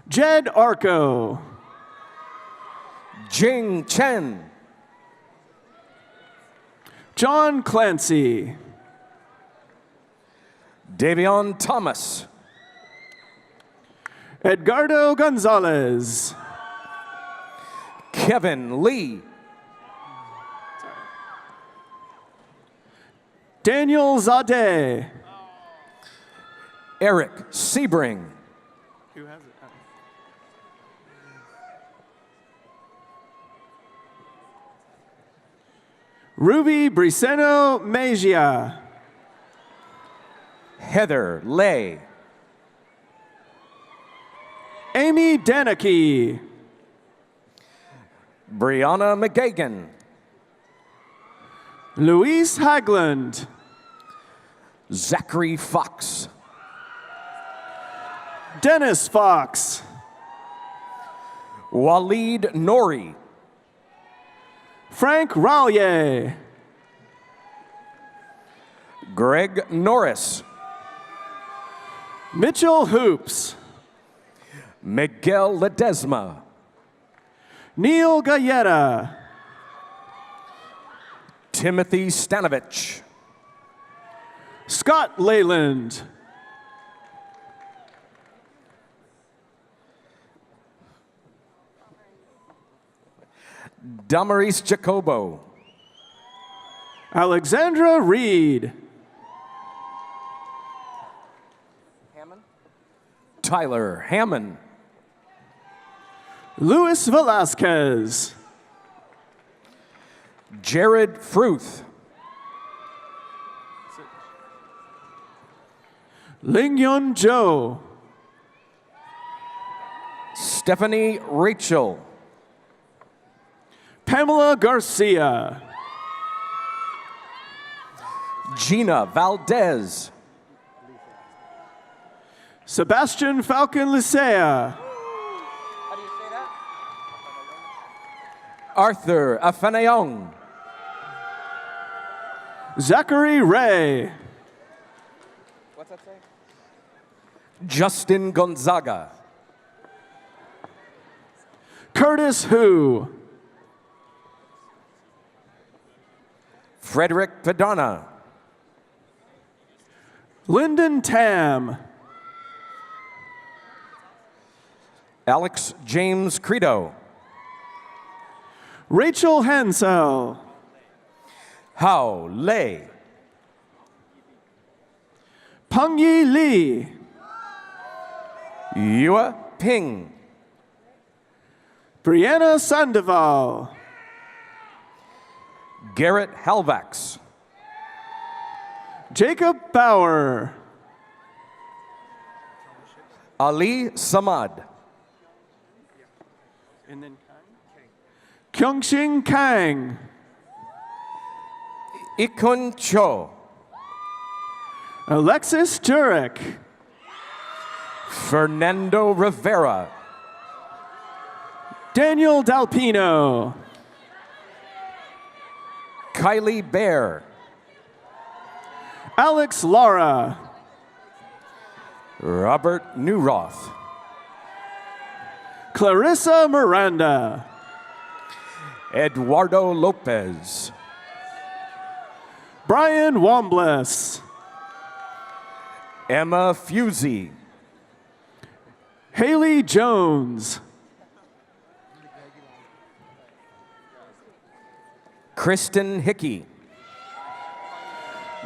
Speaker 13: Jed Arco.
Speaker 12: Jing Chen.
Speaker 13: John Clancy.
Speaker 12: Davion Thomas.
Speaker 13: Edgardo Gonzalez.
Speaker 12: Kevin Lee.
Speaker 13: Daniel Zadeh.
Speaker 12: Eric Sebring.
Speaker 13: Who has it? Ruby Briseno Mejia.
Speaker 12: Heather Lay.
Speaker 13: Amy Danicky.
Speaker 12: Brianna McGagan.
Speaker 13: Louise Hagland.
Speaker 12: Zachary Fox.
Speaker 13: Dennis Fox.
Speaker 12: Waleed Nori.
Speaker 13: Frank Rallier.
Speaker 12: Greg Norris.
Speaker 13: Mitchell Hoops.
Speaker 12: Miguel Ledesma.
Speaker 13: Neil Galletta.
Speaker 12: Timothy Stanovich.
Speaker 13: Scott Leyland.
Speaker 12: Damaris Jacobo.
Speaker 13: Alexandra Reed.
Speaker 12: Tyler Hammond.
Speaker 13: Luis Velasquez.
Speaker 12: Jared Fruth.
Speaker 13: Lingyun Zhou.
Speaker 12: Stephanie Rachel.
Speaker 13: Pamela Garcia.
Speaker 12: Gina Valdez.
Speaker 13: Sebastian Falcon Licea.
Speaker 12: Arthur Afanayon.
Speaker 13: Zachary Ray.
Speaker 12: What's that say? Justin Gonzaga.
Speaker 13: Curtis Hu.
Speaker 12: Frederick Padana.
Speaker 13: Lyndon Tam.
Speaker 12: Alex James Credo.
Speaker 13: Rachel Hansel.
Speaker 12: Hao Lei.
Speaker 13: Pengyi Li.
Speaker 12: Yua Ping.
Speaker 13: Brianna Sandoval.
Speaker 12: Garrett Halvax.
Speaker 13: Jacob Bauer.
Speaker 12: Ali Samad.
Speaker 13: And then Kyungxing Kang.
Speaker 12: Ikun Cho.
Speaker 13: Alexis Jurek.
Speaker 12: Fernando Rivera.
Speaker 13: Daniel Dalpino.
Speaker 12: Kylie Bear.
Speaker 13: Alex Lara.
Speaker 12: Robert Newroth.
Speaker 13: Clarissa Miranda.
Speaker 12: Eduardo Lopez.
Speaker 13: Brian Wombless.
Speaker 12: Emma Fusey.
Speaker 13: Haley Jones.
Speaker 12: Kristen Hickey.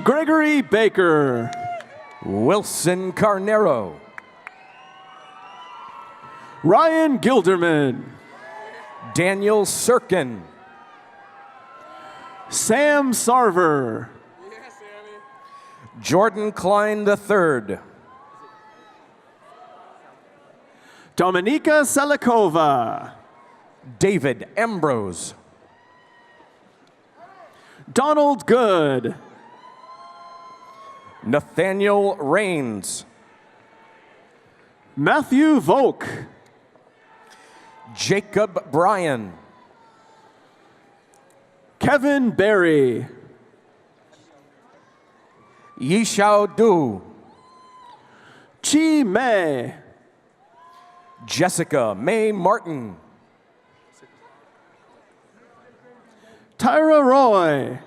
Speaker 13: Gregory Baker.
Speaker 12: Wilson Carnero.
Speaker 13: Ryan Gilderman.
Speaker 12: Daniel Sirkin.
Speaker 13: Sam Sarver.
Speaker 12: Jordan Klein III.
Speaker 13: Dominika Selikova.
Speaker 12: David Ambrose.
Speaker 13: Donald Good.
Speaker 12: Nathaniel Rains.
Speaker 13: Matthew Volk.
Speaker 12: Jacob Bryan.
Speaker 13: Kevin Berry.
Speaker 12: Yishao Du.
Speaker 13: Chi Mei.
Speaker 12: Jessica May Martin.
Speaker 13: Tyra Roy.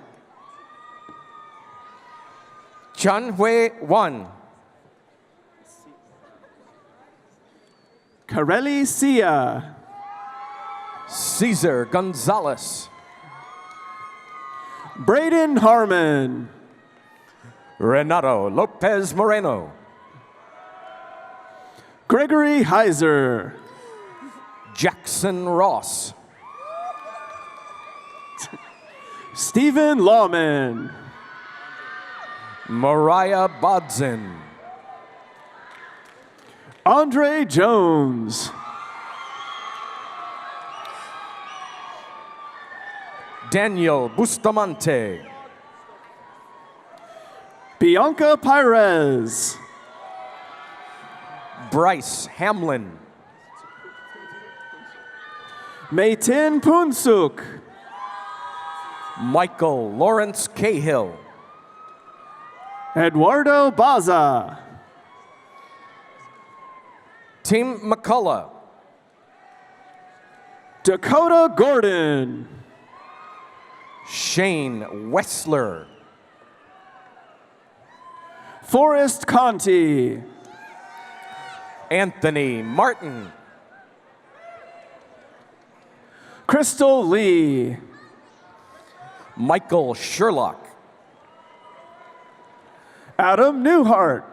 Speaker 12: Chan Hui Wan.
Speaker 13: Kareli Sia.
Speaker 12: Cesar Gonzalez.
Speaker 13: Braden Harmon.
Speaker 12: Renato Lopez Moreno.
Speaker 13: Gregory Heiser.
Speaker 12: Jackson Ross.
Speaker 13: Stephen Lawman.
Speaker 12: Mariah Bodzin.
Speaker 13: Andre Jones.
Speaker 12: Daniel Bustamante.
Speaker 13: Bianca Pires.
Speaker 12: Bryce Hamlin.
Speaker 13: Maytin Punsuk.
Speaker 12: Michael Lawrence Cahill.
Speaker 13: Eduardo Baza.
Speaker 12: Tim McCullough.
Speaker 13: Dakota Gordon.
Speaker 12: Shane Wessler.
Speaker 13: Forrest Conti.
Speaker 12: Anthony Martin.
Speaker 13: Crystal Lee.
Speaker 12: Michael Sherlock.
Speaker 13: Adam Newhart.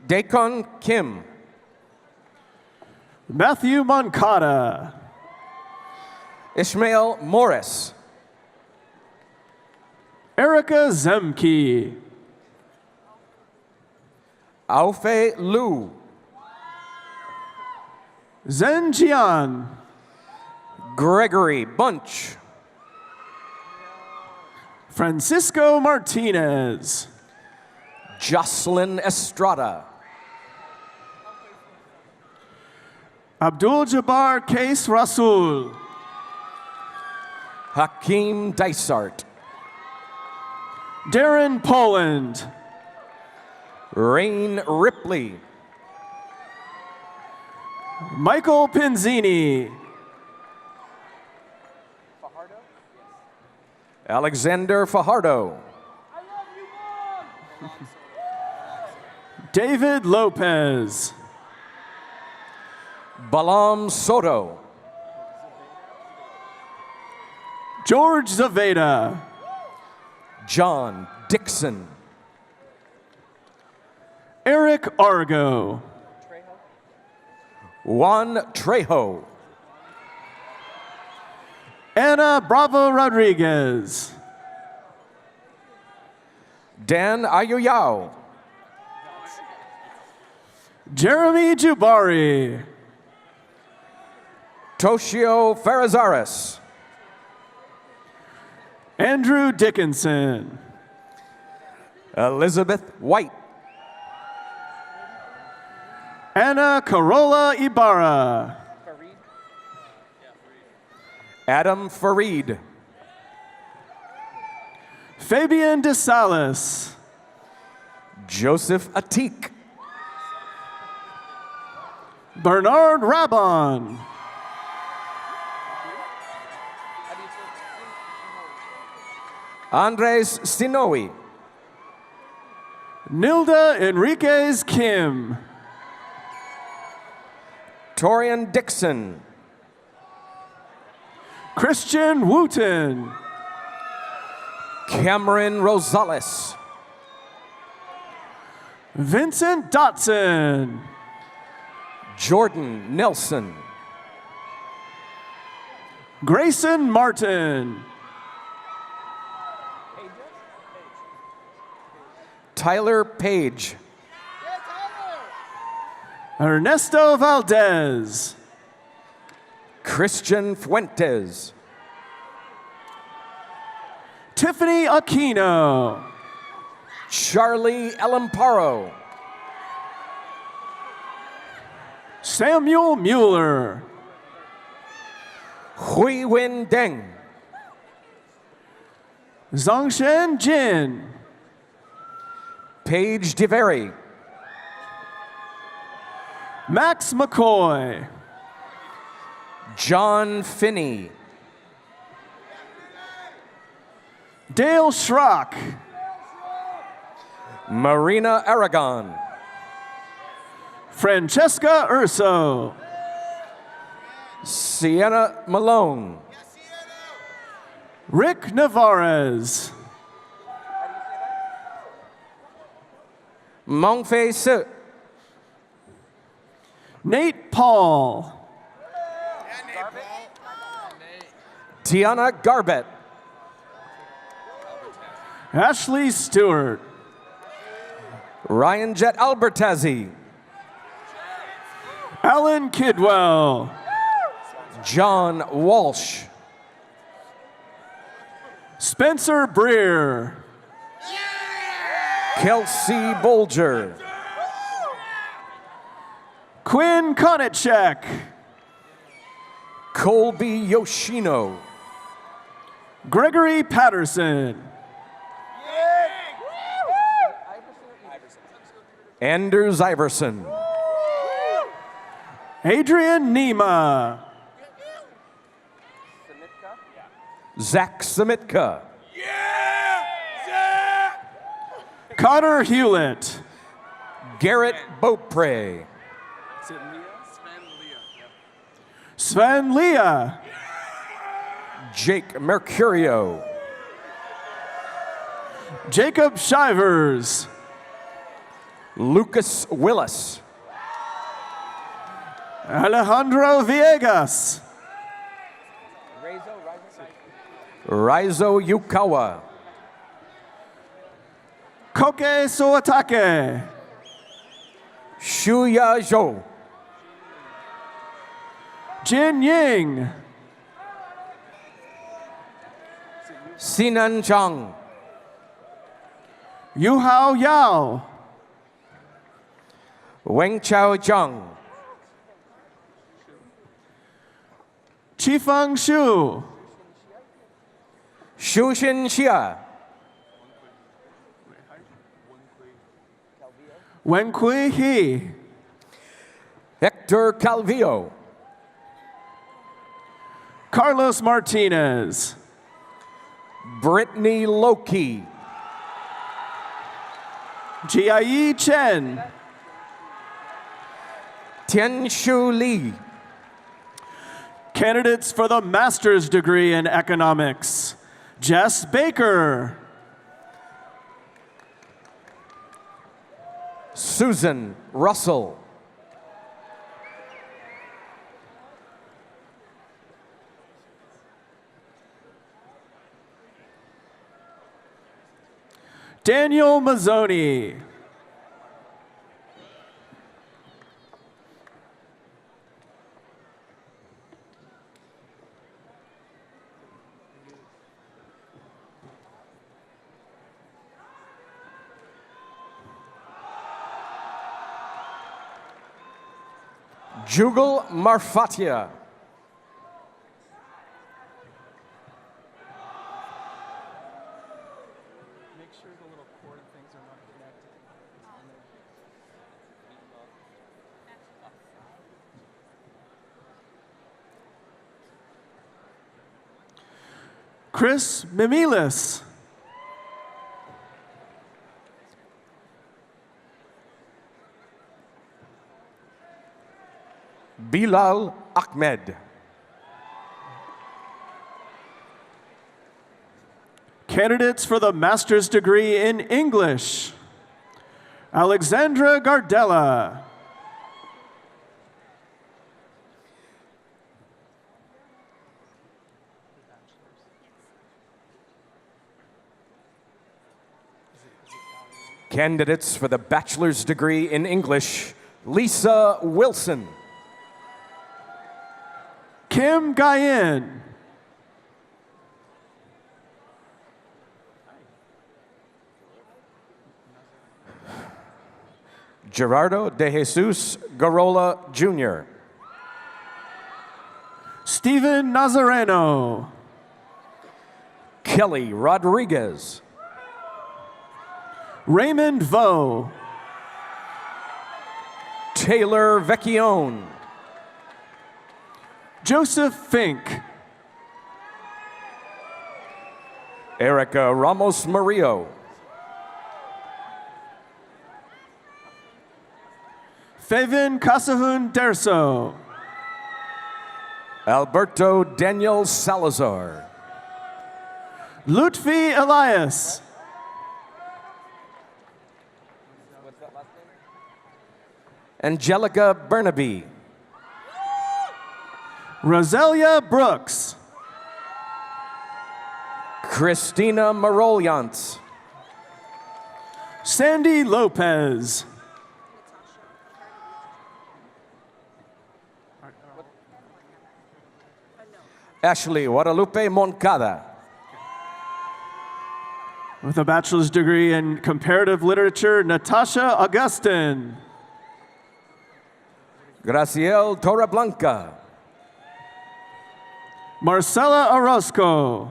Speaker 12: Daikon Kim.
Speaker 13: Matthew Moncada.
Speaker 12: Ishmael Morris.
Speaker 13: Erica Zemke.
Speaker 12: Aofe Liu.
Speaker 13: Zhen Jian.
Speaker 12: Gregory Bunch.
Speaker 13: Francisco Martinez.
Speaker 12: Jocelyn Estrada.
Speaker 13: Abdul Jabbar Case Rasul.
Speaker 12: Hakeem Dysart.
Speaker 13: Darren Poland.
Speaker 12: Rain Ripley.
Speaker 13: Michael Pinzini.
Speaker 12: Alexander Fajardo.
Speaker 13: David Lopez.
Speaker 12: Balam Soto.
Speaker 13: George Zaveda.
Speaker 12: John Dixon.
Speaker 13: Eric Argo.
Speaker 12: Juan Trejo.
Speaker 13: Anna Bravo Rodriguez.
Speaker 12: Dan Ayuyao.
Speaker 13: Jeremy Jubari.
Speaker 12: Toshio Farazares.
Speaker 13: Andrew Dickinson.
Speaker 12: Elizabeth White.
Speaker 13: Anna Carola Ibarra.
Speaker 12: Adam Farid.
Speaker 13: Fabian DeSalis.
Speaker 12: Joseph Atik.
Speaker 13: Bernard Rabon.
Speaker 12: Andres Sinowi.
Speaker 13: Nilda Enriquez Kim.
Speaker 12: Torian Dixon.
Speaker 13: Christian Wooten.
Speaker 12: Cameron Rosales.
Speaker 13: Vincent Dotson.
Speaker 12: Jordan Nelson.
Speaker 13: Grayson Martin.
Speaker 12: Tyler Page.
Speaker 13: Ernesto Valdez.
Speaker 12: Christian Fuentes.
Speaker 13: Tiffany Aquino.
Speaker 12: Charlie Elamparo.
Speaker 13: Samuel Mueller.
Speaker 12: Hui Win Deng.
Speaker 13: Zongshen Jin.
Speaker 12: Paige DeVary.
Speaker 13: Max McCoy.
Speaker 12: John Finney.
Speaker 13: Dale Schrock.
Speaker 12: Marina Aragon.
Speaker 13: Francesca Urso.
Speaker 12: Sienna Malone.
Speaker 13: Rick Navarez.
Speaker 12: Mongfei Se.
Speaker 13: Nate Paul.
Speaker 12: Tiana Garbett.
Speaker 13: Ashley Stewart.
Speaker 12: Ryan Jet Albertazzi.
Speaker 13: Alan Kidwell.
Speaker 12: John Walsh.
Speaker 13: Spencer Breer.
Speaker 12: Kelsey Bolger.
Speaker 13: Quinn Konitschek.
Speaker 12: Colby Yoshino.
Speaker 13: Gregory Patterson.
Speaker 12: Anders Iverson.
Speaker 13: Adrian Nema.
Speaker 12: Zach Samitka.
Speaker 13: Connor Hewlett.
Speaker 12: Garrett Beaupre.
Speaker 13: Sven Leah.
Speaker 12: Jake Mercurio.
Speaker 13: Jacob Shivers.
Speaker 12: Lucas Willis.
Speaker 13: Alejandro Villegas.
Speaker 12: Raizo Yukawa.
Speaker 13: Koke Suotake.
Speaker 12: Shuya Zhou.
Speaker 13: Jin Ying.
Speaker 12: Sinan Zhang.
Speaker 13: Yu Hao Yao.
Speaker 12: Weng Chao Zhang.
Speaker 13: Qifeng Shu.
Speaker 12: Shushin Xia.
Speaker 13: Wenkui He.
Speaker 12: Hector Calvillo.
Speaker 13: Carlos Martinez.
Speaker 12: Brittany Loki.
Speaker 13: Jiayi Chen.
Speaker 12: Tianshu Li.
Speaker 13: Candidates for the master's degree in economics. Jess Baker.
Speaker 12: Susan Russell.
Speaker 13: Daniel Mazzoni.
Speaker 12: Jugal Marfatia.
Speaker 14: Make sure the little cord things are not connected.
Speaker 13: Chris Mimilis.
Speaker 12: Bilal Ahmed.
Speaker 13: Candidates for the master's degree in English: Alexandra Gardella.
Speaker 12: Candidates for the bachelor's degree in English: Lisa Wilson.
Speaker 13: Kim Guyen.
Speaker 12: Gerardo de Jesus Garola Jr.
Speaker 13: Stephen Nazareno.
Speaker 12: Kelly Rodriguez.
Speaker 13: Raymond Vo.
Speaker 12: Taylor Vecchione.
Speaker 13: Joseph Fink.
Speaker 12: Erica Ramos Murillo.
Speaker 13: Fevin Kasahun Derso.
Speaker 12: Alberto Daniel Salazar.
Speaker 13: Lutfi Elias.
Speaker 12: Angelica Burnaby.
Speaker 13: Roselia Brooks.
Speaker 12: Christina Maroljans.
Speaker 13: Sandy Lopez.
Speaker 12: Ashley Guadalupe Moncada.
Speaker 13: With a bachelor's degree in comparative literature, Natasha Augustin.
Speaker 12: Graciel Torreblanca.
Speaker 13: Marcela Orozco.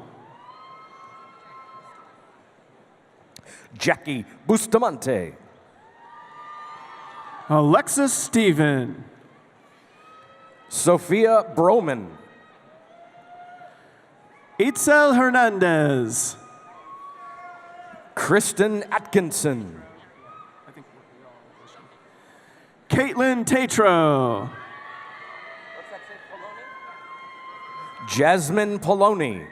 Speaker 12: Jackie Bustamante.
Speaker 13: Alexis Stephen.
Speaker 12: Sophia Broman.
Speaker 13: Itzel Hernandez.
Speaker 12: Kristen Atkinson.
Speaker 13: Caitlin Tatro.
Speaker 12: Jasmine Poloni.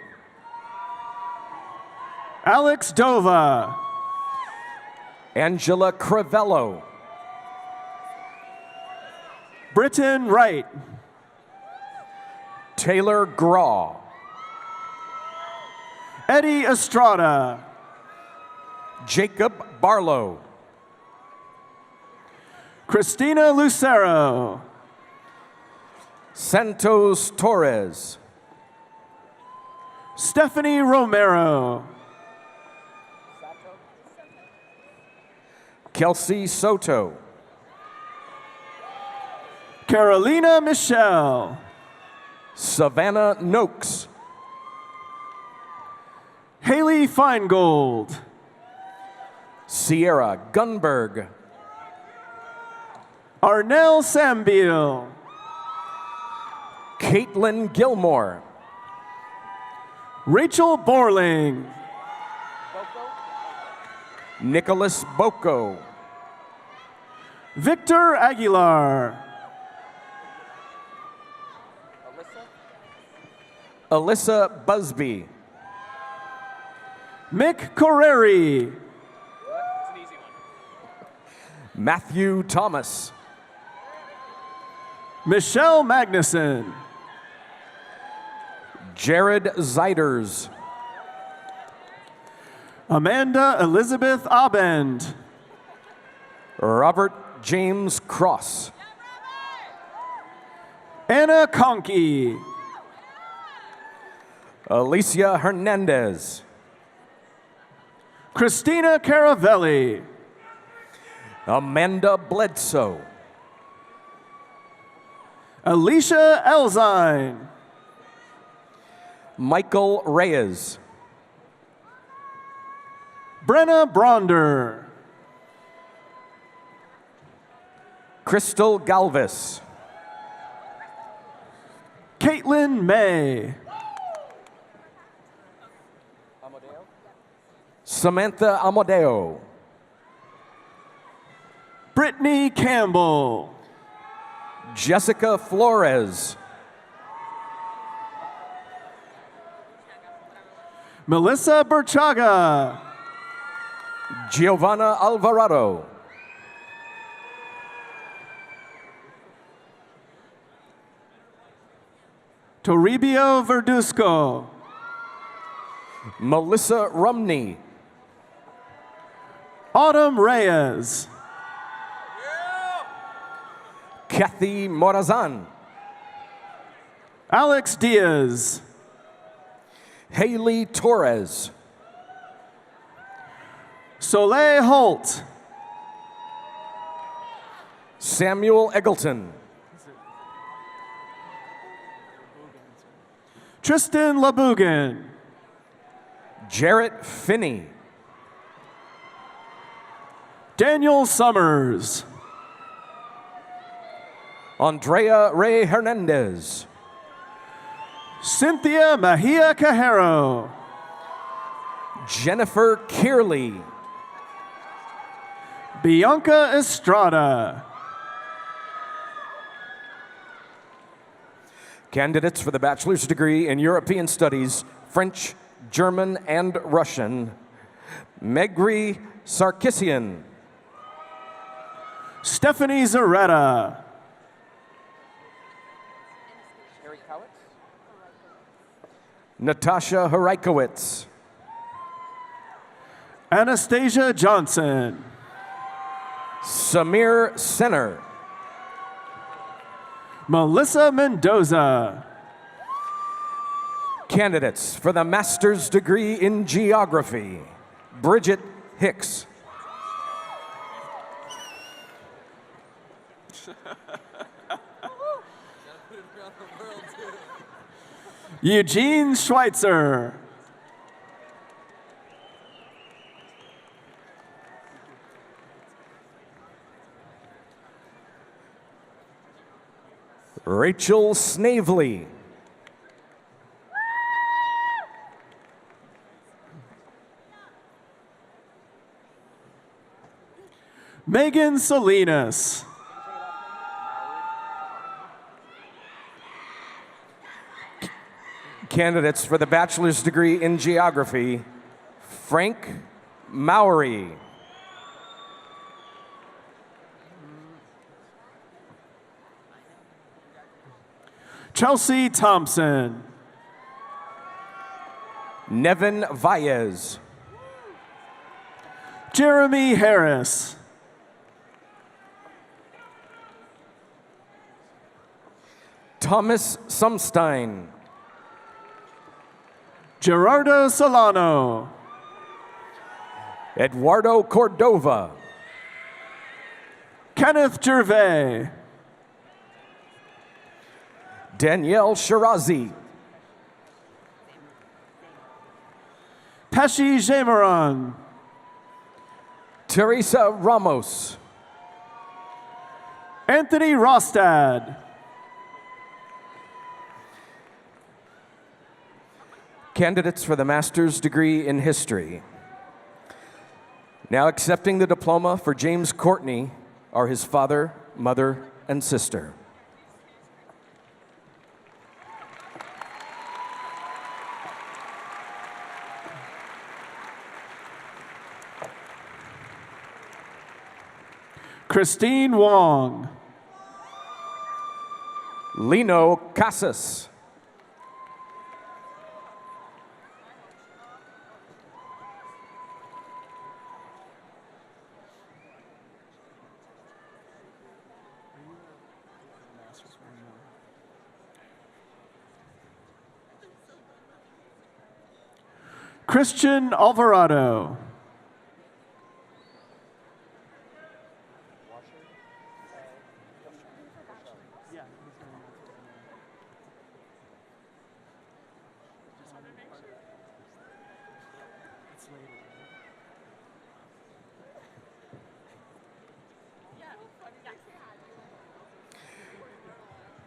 Speaker 13: Alex Dova.
Speaker 12: Angela Crivello.
Speaker 13: Britton Wright.
Speaker 12: Taylor Graw.
Speaker 13: Eddie Estrada.
Speaker 12: Jacob Barlow.
Speaker 13: Christina Lucero.
Speaker 12: Santos Torres.
Speaker 13: Stephanie Romero.
Speaker 12: Kelsey Soto.
Speaker 13: Carolina Michelle.
Speaker 12: Savannah Noakes.
Speaker 13: Haley Feingold.
Speaker 12: Sierra Gunberg.
Speaker 13: Arnell Sambiel.
Speaker 12: Caitlin Gilmore.
Speaker 13: Rachel Borling.
Speaker 12: Nicholas Boko.
Speaker 13: Victor Aguilar.
Speaker 12: Alyssa Busby.
Speaker 13: Mick Correri.
Speaker 12: Matthew Thomas.
Speaker 13: Michelle Magnuson.
Speaker 12: Jared Zeiders.
Speaker 13: Amanda Elizabeth Abend.
Speaker 12: Robert James Cross.
Speaker 13: Anna Conkey.
Speaker 12: Alicia Hernandez.
Speaker 13: Christina Caravelli.
Speaker 12: Amanda Bledsoe.
Speaker 13: Alicia Elzine.
Speaker 12: Michael Reyes.
Speaker 13: Brenna Bronder.
Speaker 12: Crystal Galvis.
Speaker 13: Caitlin May.
Speaker 12: Samantha Amadeo.
Speaker 13: Brittany Campbell.
Speaker 12: Jessica Flores.
Speaker 13: Melissa Burchaga.
Speaker 12: Giovanna Alvarado.
Speaker 13: Toribio Verduzco.
Speaker 12: Melissa Rumney.
Speaker 13: Autumn Reyes.
Speaker 12: Kathy Morazan.
Speaker 13: Alex Diaz.
Speaker 12: Haley Torres.
Speaker 13: Soleil Holt.
Speaker 12: Samuel Eggleton.
Speaker 13: Tristan Labugan.
Speaker 12: Jarrett Finney.
Speaker 13: Daniel Summers.
Speaker 12: Andrea Ray Hernandez.
Speaker 13: Cynthia Mejia Cajero.
Speaker 12: Jennifer Kearley.
Speaker 13: Bianca Estrada.
Speaker 12: Candidates for the bachelor's degree in European Studies, French, German, and Russian, Megri Sarkissian.
Speaker 13: Stephanie Zaretta.
Speaker 12: Natasha Haraikowicz.
Speaker 13: Anastasia Johnson.
Speaker 12: Samir Senner.
Speaker 13: Melissa Mendoza.
Speaker 12: Candidates for the master's degree in geography, Bridget Hicks.
Speaker 13: Eugene Schweitzer.
Speaker 12: Rachel Snavely.
Speaker 13: Megan Salinas.
Speaker 12: Candidates for the bachelor's degree in geography, Frank Mowry.
Speaker 13: Chelsea Thompson.
Speaker 12: Nevin Valles.
Speaker 13: Jeremy Harris.
Speaker 12: Thomas Sumstein.
Speaker 13: Gerardo Solano.
Speaker 12: Eduardo Cordova.
Speaker 13: Kenneth Gervais.
Speaker 12: Danielle Shirazi.
Speaker 13: Pesci Jamaron.
Speaker 12: Teresa Ramos.
Speaker 13: Anthony Rostad.
Speaker 12: Candidates for the master's degree in history. Now accepting the diploma for James Courtney are his father, mother, and sister.
Speaker 13: Christine Wong.
Speaker 12: Lino Casas.
Speaker 13: Christian Alvarado.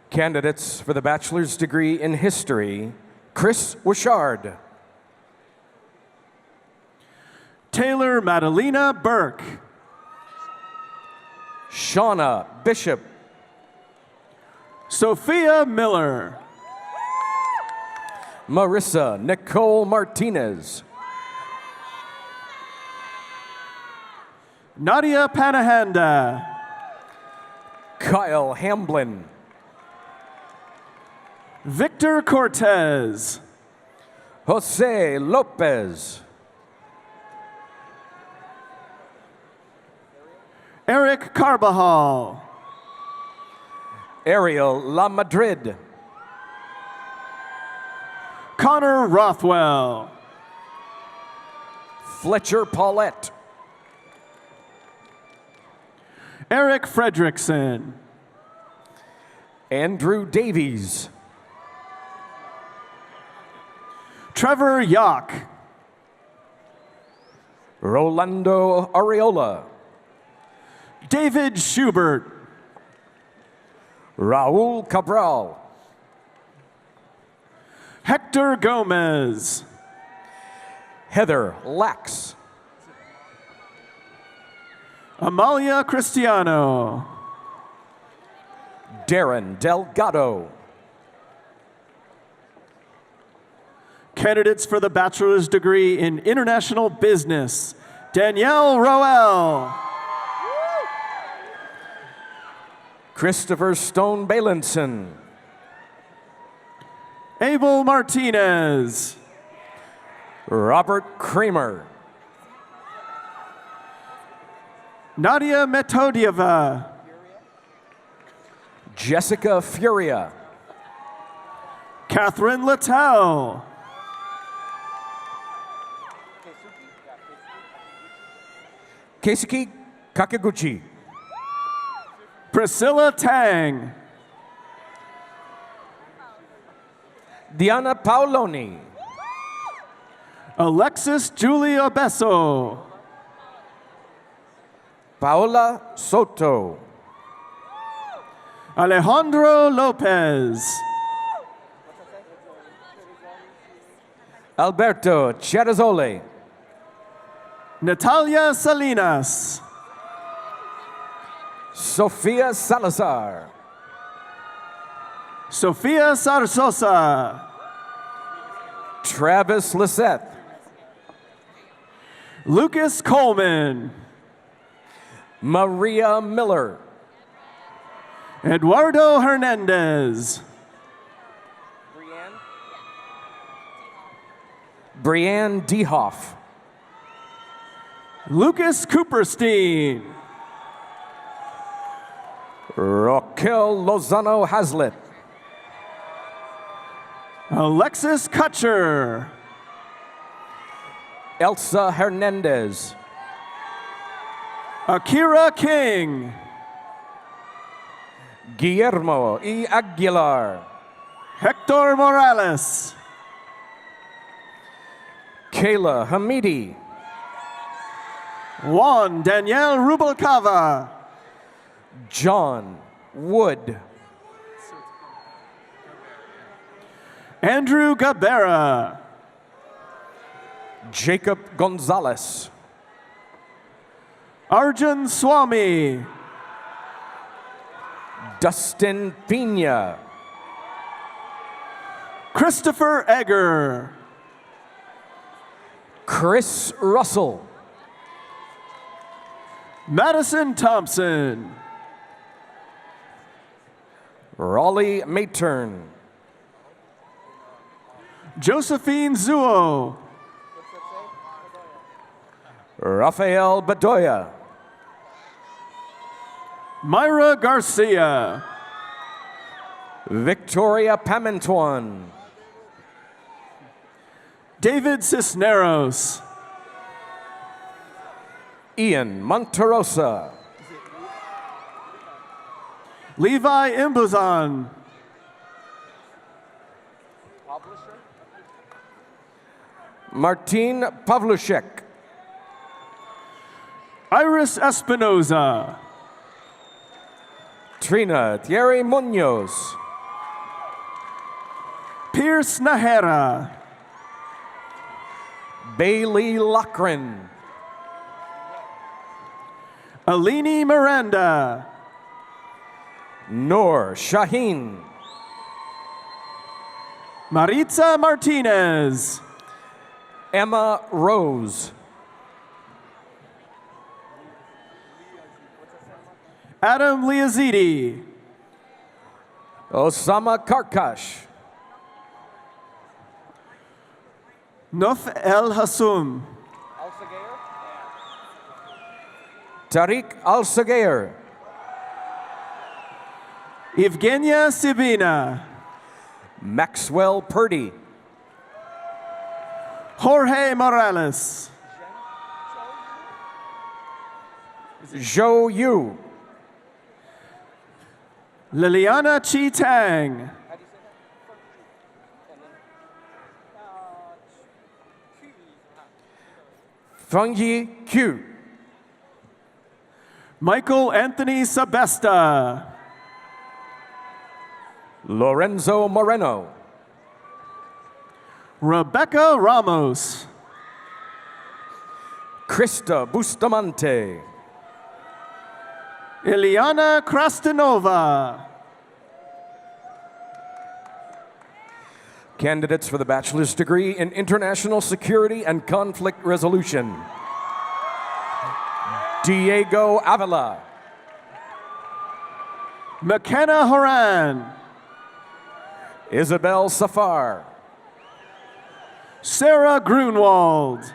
Speaker 12: Candidates for the bachelor's degree in history, Chris Wishard.
Speaker 13: Taylor Madalena Burke.
Speaker 12: Shauna Bishop.
Speaker 13: Sophia Miller.
Speaker 12: Marissa Nicole Martinez.
Speaker 13: Nadia Panahanda.
Speaker 12: Kyle Hamblin.
Speaker 13: Victor Cortez.
Speaker 12: Jose Lopez.
Speaker 13: Eric Carbajal.
Speaker 12: Ariel La Madrid.
Speaker 13: Connor Rothwell.
Speaker 12: Fletcher Paulette.
Speaker 13: Eric Fredrickson.
Speaker 12: Andrew Davies.
Speaker 13: Trevor Yock.
Speaker 12: Rolando Areola.
Speaker 13: David Schubert.
Speaker 12: Raul Cabral.
Speaker 13: Hector Gomez.
Speaker 12: Heather Lax.
Speaker 13: Amalia Cristiano.
Speaker 12: Darren Delgado.
Speaker 13: Candidates for the bachelor's degree in international business, Danielle Roel.
Speaker 12: Christopher Stone Balinson.
Speaker 13: Abel Martinez.
Speaker 12: Robert Kramer.
Speaker 13: Nadia Metodieva.
Speaker 12: Jessica Furia.
Speaker 13: Catherine Littell.
Speaker 12: Keisuke Kakeguchi.
Speaker 13: Priscilla Tang.
Speaker 12: Diana Paoloni.
Speaker 13: Alexis Julia Besso.
Speaker 12: Paola Soto.
Speaker 13: Alejandro Lopez.
Speaker 12: Alberto Chiarazzoli.
Speaker 13: Natalia Salinas.
Speaker 12: Sofia Salazar.
Speaker 13: Sofia Sarsosa.
Speaker 12: Travis Lissette.
Speaker 13: Lucas Coleman.
Speaker 12: Maria Miller.
Speaker 13: Eduardo Hernandez.
Speaker 12: Brianne Dehoff.
Speaker 13: Lucas Cooperstein.
Speaker 12: Raquel Lozano Hazlitt.
Speaker 13: Alexis Kutcher.
Speaker 12: Elsa Hernandez.
Speaker 13: Akira King.
Speaker 12: Guillermo E. Aguilar.
Speaker 13: Hector Morales.
Speaker 12: Kayla Hamidi.
Speaker 13: Juan Danielle Rubalcava.
Speaker 12: John Wood.
Speaker 13: Andrew Gabera.
Speaker 12: Jacob Gonzalez.
Speaker 13: Arjun Swami.
Speaker 12: Dustin Pina.
Speaker 13: Christopher Egger.
Speaker 12: Chris Russell.
Speaker 13: Madison Thompson.
Speaker 12: Raleigh Matern.
Speaker 13: Josephine Zuo.
Speaker 12: Rafael Bedoya.
Speaker 13: Myra Garcia.
Speaker 12: Victoria Pamantuan.
Speaker 13: David Cisneros.
Speaker 12: Ian Monterosa.
Speaker 13: Levi Imbuzan.
Speaker 12: Martin Pavlushek.
Speaker 13: Iris Espinoza.
Speaker 12: Trina Thierry Munoz.
Speaker 13: Pierce Nahera.
Speaker 12: Bailey Lochran.
Speaker 13: Alini Miranda.
Speaker 12: Noor Shaheen.
Speaker 13: Maritza Martinez.
Speaker 12: Emma Rose.
Speaker 13: Adam Liazidi.
Speaker 12: Osama Karkash.
Speaker 13: Nuf El Hassoum.
Speaker 12: Tariq Al-Sagair.
Speaker 13: Evgenia Sibina.
Speaker 12: Maxwell Purdy.
Speaker 13: Jorge Morales.
Speaker 12: Zhou Yu.
Speaker 13: Liliana Chi Tang.
Speaker 12: Fengyi Q.
Speaker 13: Michael Anthony Sabesta.
Speaker 12: Lorenzo Moreno.
Speaker 13: Rebecca Ramos.
Speaker 12: Krista Bustamante.
Speaker 13: Ilyana Krastanova.
Speaker 12: Candidates for the bachelor's degree in international security and conflict resolution. Diego Avila.
Speaker 13: McKenna Horan.
Speaker 12: Isabel Safar.
Speaker 13: Sarah Grunwald.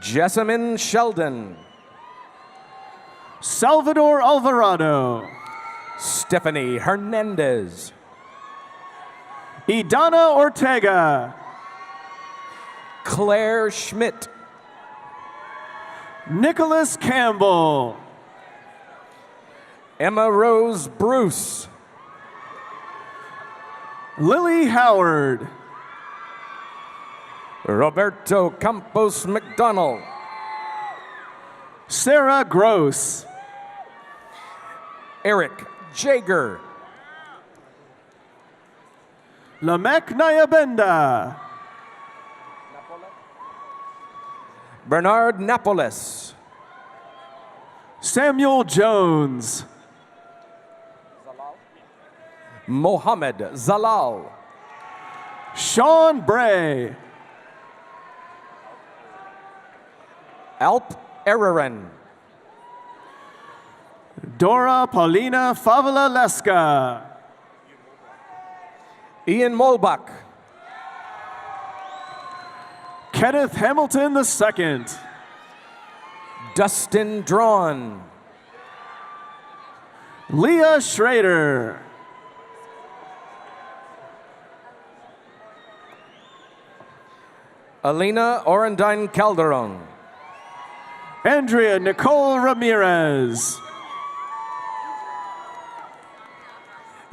Speaker 12: Jessamine Sheldon.
Speaker 13: Salvador Alvarado.
Speaker 12: Stephanie Hernandez.
Speaker 13: Idana Ortega.
Speaker 12: Claire Schmidt.
Speaker 13: Nicholas Campbell.
Speaker 12: Emma Rose Bruce.
Speaker 13: Lily Howard.
Speaker 12: Roberto Campos McDonald.
Speaker 13: Sarah Gross.
Speaker 12: Eric Jager.
Speaker 13: Lamek Nyabenda.
Speaker 12: Bernard Napoles.
Speaker 13: Samuel Jones.
Speaker 12: Mohammed Zalal.
Speaker 13: Sean Bray.
Speaker 12: Alp Eraran.
Speaker 13: Dora Paulina Favela Leska.
Speaker 12: Ian Molbach.
Speaker 13: Kenneth Hamilton II.
Speaker 12: Dustin Drawn.
Speaker 13: Leah Schrader.
Speaker 12: Alina Orendine Calderon.
Speaker 13: Andrea Nicole Ramirez.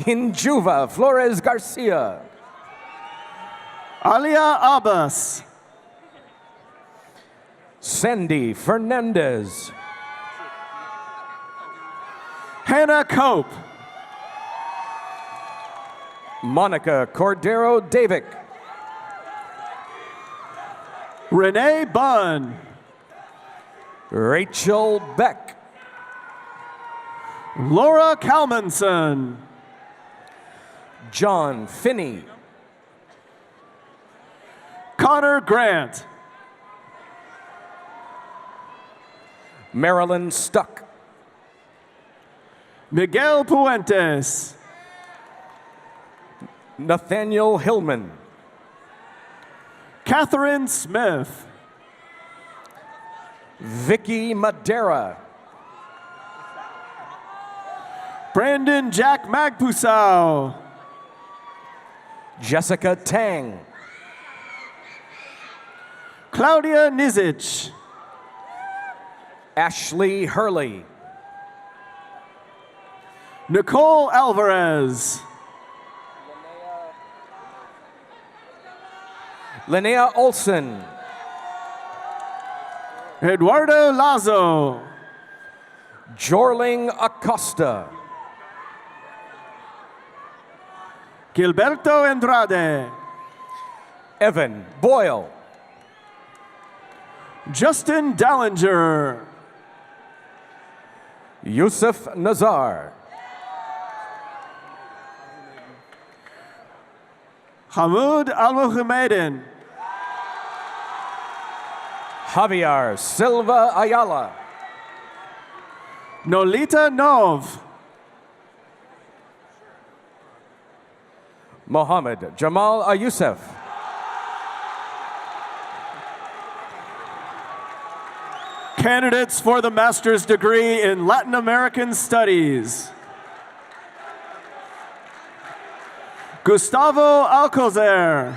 Speaker 12: Injuva Flores Garcia.
Speaker 13: Alia Abbas.
Speaker 12: Sandy Fernandez.
Speaker 13: Hannah Cope.
Speaker 12: Monica Cordero Davick.
Speaker 13: Renee Bunn.
Speaker 12: Rachel Beck.
Speaker 13: Laura Kalmanson.
Speaker 12: John Finney.
Speaker 13: Connor Grant.
Speaker 12: Marilyn Stuck.
Speaker 13: Miguel Puentes.
Speaker 12: Nathaniel Hillman.
Speaker 13: Catherine Smith.
Speaker 12: Vicky Madera.
Speaker 13: Brandon Jack Magpusau.
Speaker 12: Jessica Tang.
Speaker 13: Claudia Nizic.
Speaker 12: Ashley Hurley.
Speaker 13: Nicole Alvarez.
Speaker 12: Linnea Olson.
Speaker 13: Eduardo Lazo.
Speaker 12: Jorling Acosta.
Speaker 13: Gilberto Andrade.
Speaker 12: Evan Boyle.
Speaker 13: Justin Dallinger.
Speaker 12: Yusuf Nazar.
Speaker 13: Hamoud Al-Muhammadin.
Speaker 12: Javier Silva Ayala.
Speaker 13: Nolita Nov.
Speaker 12: Mohammed Jamal Ayusef.
Speaker 13: Candidates for the master's degree in Latin American Studies. Gustavo Alcocer.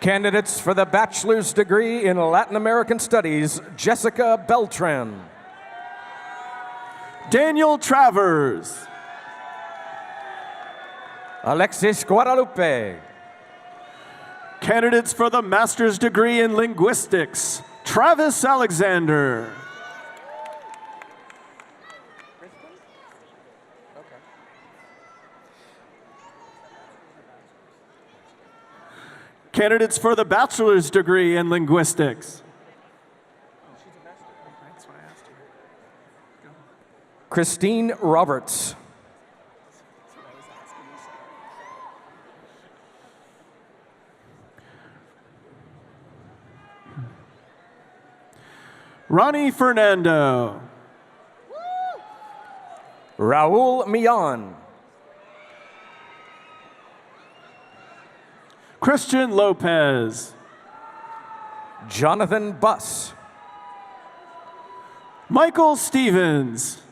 Speaker 12: Candidates for the bachelor's degree in Latin American Studies, Jessica Beltran.
Speaker 13: Daniel Travers.
Speaker 12: Alexis Guadalupe.
Speaker 13: Candidates for the master's degree in linguistics, Travis Alexander. Candidates for the bachelor's degree in linguistics.
Speaker 12: Christine Roberts.
Speaker 13: Ronnie Fernando.
Speaker 12: Raul Millan.
Speaker 13: Christian Lopez.
Speaker 12: Jonathan Buss.
Speaker 13: Michael Stevens.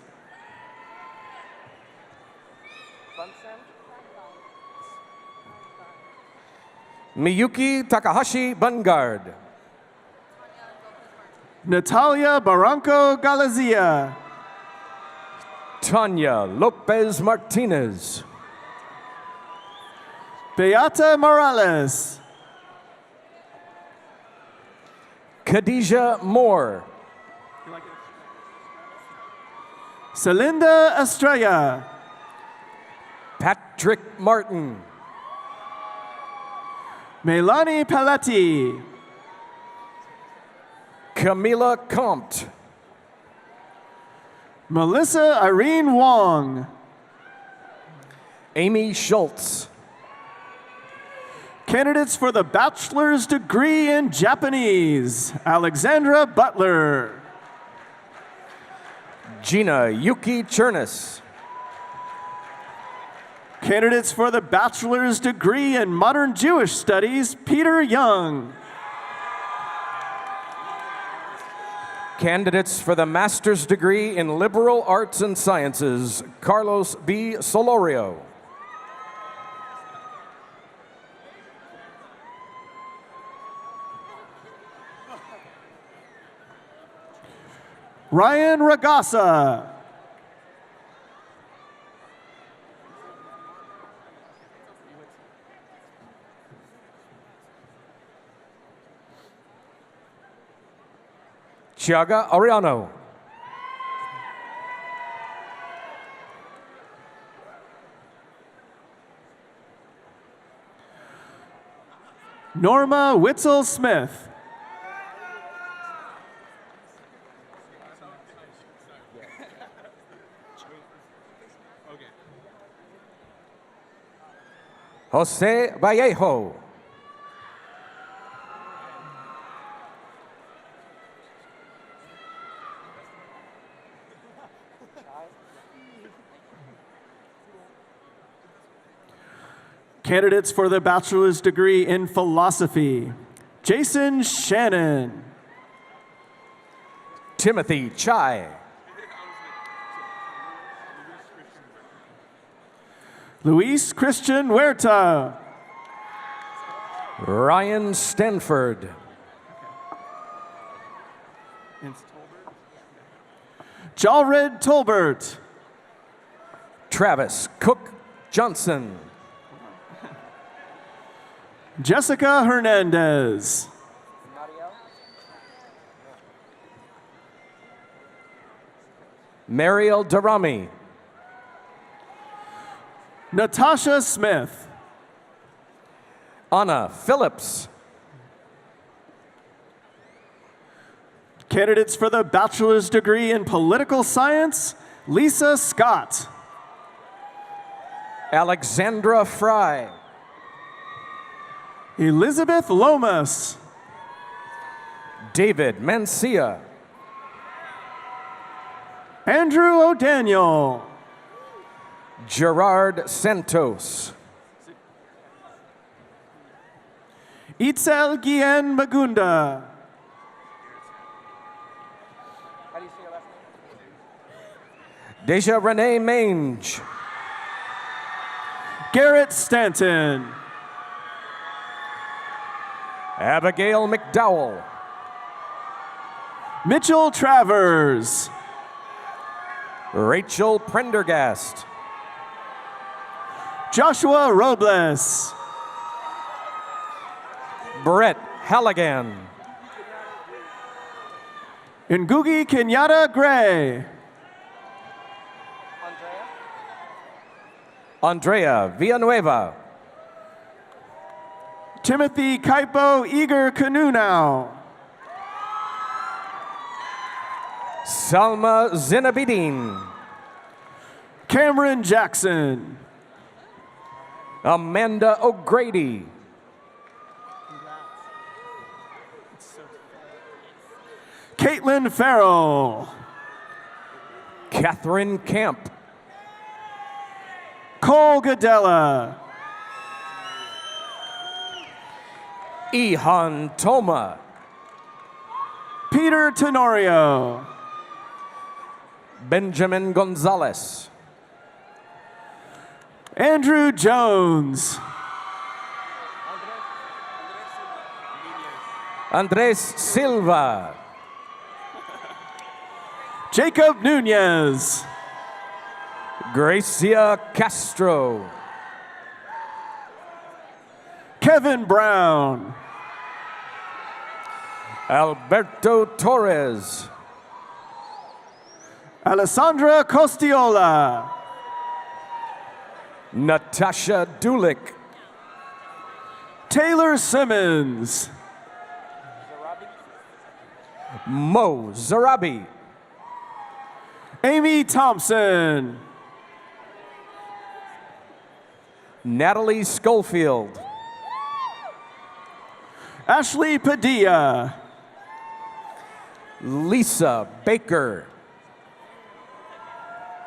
Speaker 12: Miyuki Takahashi Bungard.
Speaker 13: Natalia Barranco Galizia.
Speaker 12: Tanya Lopez Martinez.
Speaker 13: Beata Morales.
Speaker 12: Khadijah Moore.
Speaker 13: Celinda Estrella.
Speaker 12: Patrick Martin.
Speaker 13: Melanie Paletti.
Speaker 12: Camila Comte.
Speaker 13: Melissa Irene Wong.
Speaker 12: Amy Schultz.
Speaker 13: Candidates for the bachelor's degree in Japanese, Alexandra Butler.
Speaker 12: Gina Yuki Chernis.
Speaker 13: Candidates for the bachelor's degree in modern Jewish studies, Peter Young.
Speaker 12: Candidates for the master's degree in liberal arts and sciences, Carlos B. Solorio.
Speaker 13: Ryan Ragasa.
Speaker 12: Chiaga Ariano.
Speaker 13: Norma Witzel Smith.
Speaker 12: Jose Vallejo.
Speaker 13: Candidates for the bachelor's degree in philosophy, Jason Shannon.
Speaker 12: Timothy Chai.
Speaker 13: Luis Christian Huerta.
Speaker 12: Ryan Stanford.
Speaker 13: Jalred Tolbert.
Speaker 12: Travis Cook Johnson.
Speaker 13: Jessica Hernandez.
Speaker 12: Mariel Darami.
Speaker 13: Natasha Smith.
Speaker 12: Anna Phillips.
Speaker 13: Candidates for the bachelor's degree in political science, Lisa Scott.
Speaker 12: Alexandra Fry.
Speaker 13: Elizabeth Lomas.
Speaker 12: David Mancia.
Speaker 13: Andrew O'Daniel.
Speaker 12: Gerard Santos.
Speaker 13: Itzel Guillen Magunda.
Speaker 12: Deja Renee Mange.
Speaker 13: Garrett Stanton.
Speaker 12: Abigail McDowell.
Speaker 13: Mitchell Travers.
Speaker 12: Rachel Prendergast.
Speaker 13: Joshua Robles.
Speaker 12: Brett Halligan.
Speaker 13: Ngugi Kenyatta Gray.
Speaker 12: Andrea Villanueva.
Speaker 13: Timothy Kaipo Eager Kanunau.
Speaker 12: Salma Zinabidin.
Speaker 13: Cameron Jackson.
Speaker 12: Amanda O'Grady.
Speaker 13: Caitlin Farrell.
Speaker 12: Catherine Camp.
Speaker 13: Cole Gadella.
Speaker 12: Ihan Toma.
Speaker 13: Peter Tenorio.
Speaker 12: Benjamin Gonzalez.
Speaker 13: Andrew Jones.
Speaker 12: Andres Silva.
Speaker 13: Jacob Nunez.
Speaker 12: Gracia Castro.
Speaker 13: Kevin Brown.
Speaker 12: Alberto Torres.
Speaker 13: Alessandra Costiola.
Speaker 12: Natasha Dulick.
Speaker 13: Taylor Simmons.
Speaker 12: Mo Zarabi.
Speaker 13: Amy Thompson.
Speaker 12: Natalie Schofield.
Speaker 13: Ashley Padilla.
Speaker 12: Lisa Baker.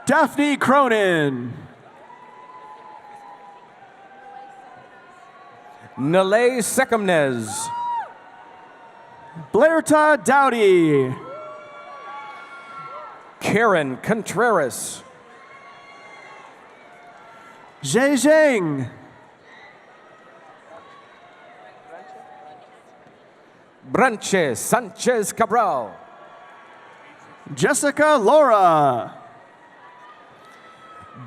Speaker 13: Daphne Cronin.
Speaker 12: Nalay Sekamnez.
Speaker 13: Blairta Dowdy.
Speaker 12: Karen Contreras.
Speaker 13: Zhe Zheng.
Speaker 12: Branche Sanchez Cabral.
Speaker 13: Jessica Laura.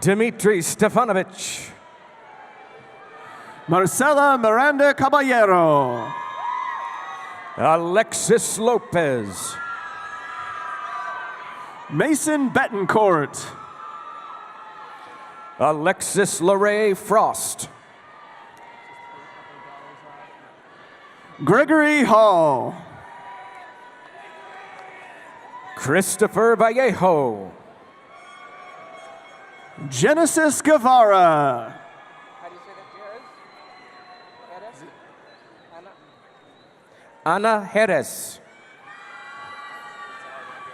Speaker 12: Dmitry Stefanovich.
Speaker 13: Marcela Miranda Caballero.
Speaker 12: Alexis Lopez.
Speaker 13: Mason Betancourt.
Speaker 12: Alexis LeRae Frost.
Speaker 13: Gregory Hall.
Speaker 12: Christopher Vallejo.
Speaker 13: Genesis Guevara.
Speaker 14: How do you say that, Jerez?
Speaker 12: Ana Jerez.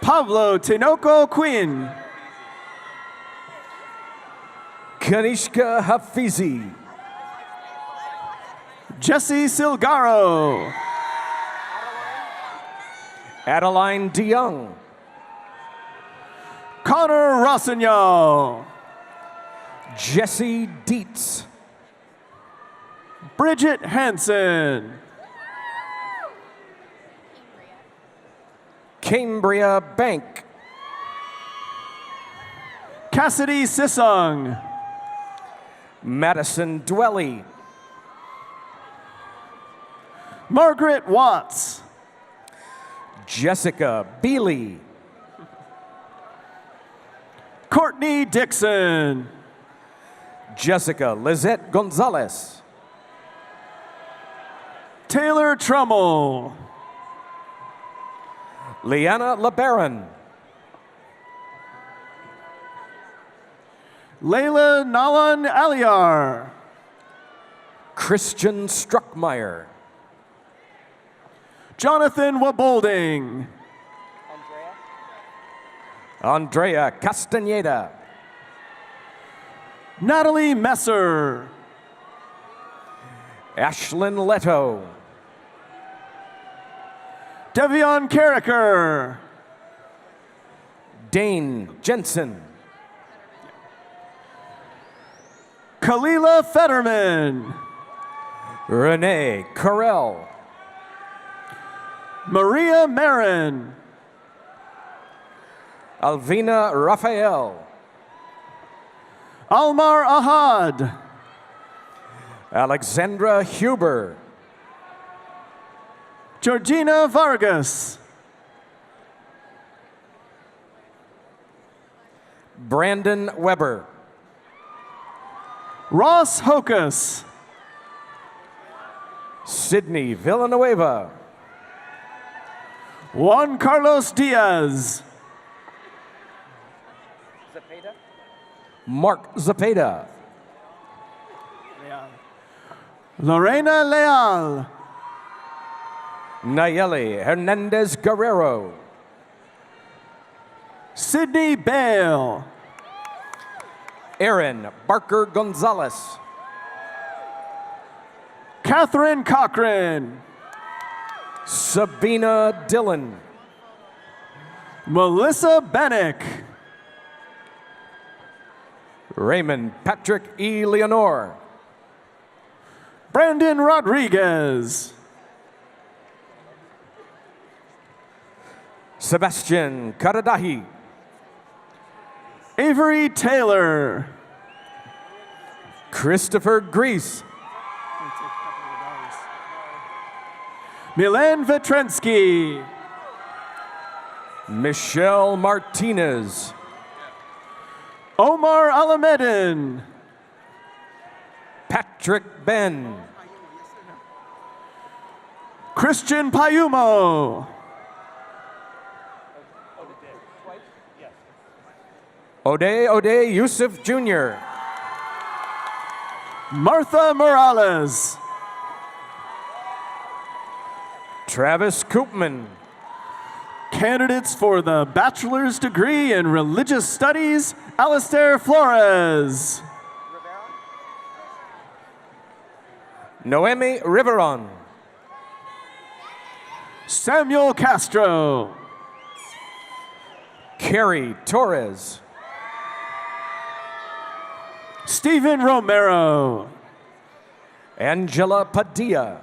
Speaker 13: Pablo Tinoco Quinn.
Speaker 12: Kanishka Hafizi.
Speaker 13: Jesse Silgaro.
Speaker 12: Adeline DeYoung.
Speaker 13: Connor Rossignol.
Speaker 12: Jesse Dietz.
Speaker 13: Bridget Hansen.
Speaker 12: Cambria Bank.
Speaker 13: Cassidy Sisong.
Speaker 12: Madison Dwelly.
Speaker 13: Margaret Watts.
Speaker 12: Jessica Beely.
Speaker 13: Courtney Dixon.
Speaker 12: Jessica Lizette Gonzalez.
Speaker 13: Taylor Trummel.
Speaker 12: Liana LeBaron.
Speaker 13: Layla Nalan Aliar.
Speaker 12: Christian Struckmeyer.
Speaker 13: Jonathan Wabolding.
Speaker 12: Andrea Castaneda.
Speaker 13: Natalie Messer.
Speaker 12: Ashlyn Leto.
Speaker 13: Devion Carricker.
Speaker 12: Dane Jensen.
Speaker 13: Kalila Fetterman.
Speaker 12: Renee Carell.
Speaker 13: Maria Marin.
Speaker 12: Alvina Raphael.
Speaker 13: Almar Ahad.
Speaker 12: Alexandra Huber.
Speaker 13: Georgina Vargas.
Speaker 12: Brandon Weber.
Speaker 13: Ross Hocus.
Speaker 12: Sydney Villanueva.
Speaker 13: Juan Carlos Diaz.
Speaker 14: Zepeda.
Speaker 12: Mark Zapata.
Speaker 13: Lorena Leal.
Speaker 12: Nayeli Hernandez Guerrero.
Speaker 13: Sydney Bale.
Speaker 12: Aaron Barker Gonzalez.
Speaker 13: Catherine Cochran.
Speaker 12: Sabina Dillon.
Speaker 13: Melissa Bennick.
Speaker 12: Raymond Patrick E. Leonore.
Speaker 13: Brandon Rodriguez.
Speaker 12: Sebastian Karadahi.
Speaker 13: Avery Taylor.
Speaker 12: Christopher Grease.
Speaker 13: Milan Vetrensky.
Speaker 12: Michelle Martinez.
Speaker 13: Omar Alamedin.
Speaker 12: Patrick Ben.
Speaker 13: Christian Payumo.
Speaker 12: Ode Yusuf Jr.
Speaker 13: Martha Morales.
Speaker 12: Travis Koopman.
Speaker 13: Candidates for the bachelor's degree in religious studies, Alistair Flores.
Speaker 12: Noemi Riveron.
Speaker 13: Samuel Castro.
Speaker 12: Carrie Torres.
Speaker 13: Stephen Romero.
Speaker 12: Angela Padilla.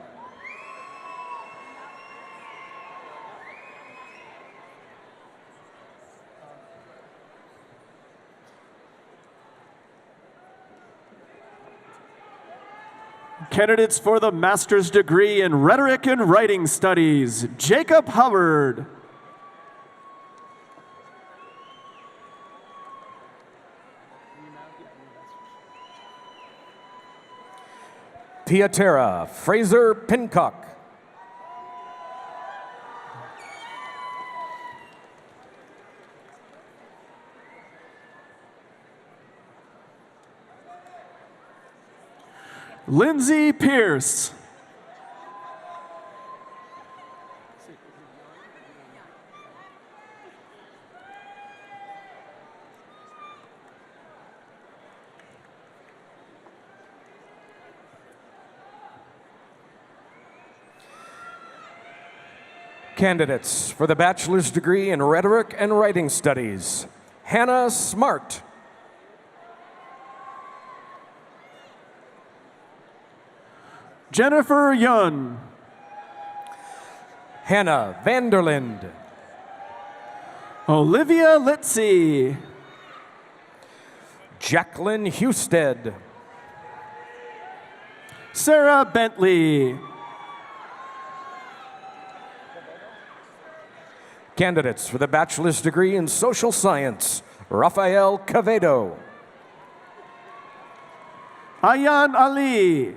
Speaker 13: Candidates for the master's degree in rhetoric and writing studies, Jacob Hubbard.
Speaker 12: Piatera Fraser Pincock.
Speaker 13: Lindsay Pierce.
Speaker 12: Candidates for the bachelor's degree in rhetoric and writing studies, Hannah Smart.
Speaker 13: Jennifer Yun.
Speaker 12: Hannah Vanderlind.
Speaker 13: Olivia Litzy.
Speaker 12: Jacqueline Husted.
Speaker 13: Sarah Bentley.
Speaker 12: Candidates for the bachelor's degree in social science, Rafael Cavedo.
Speaker 13: Ayan Ali.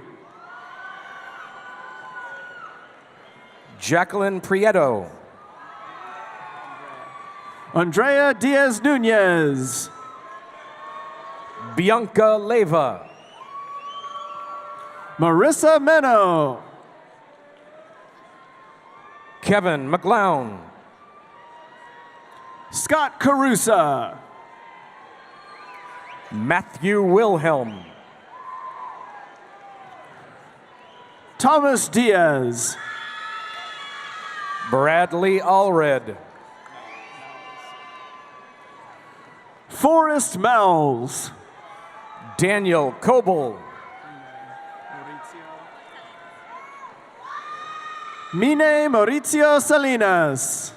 Speaker 12: Jacqueline Prieto.
Speaker 13: Andrea Diaz Nunez.
Speaker 12: Bianca Leva.
Speaker 13: Marissa Meno.
Speaker 12: Kevin McLown.
Speaker 13: Scott Carusa.
Speaker 12: Matthew Wilhelm.
Speaker 13: Thomas Diaz.
Speaker 12: Bradley Allred.
Speaker 13: Forrest Mels.
Speaker 12: Daniel Coble.
Speaker 13: Mine Maurizio Salinas.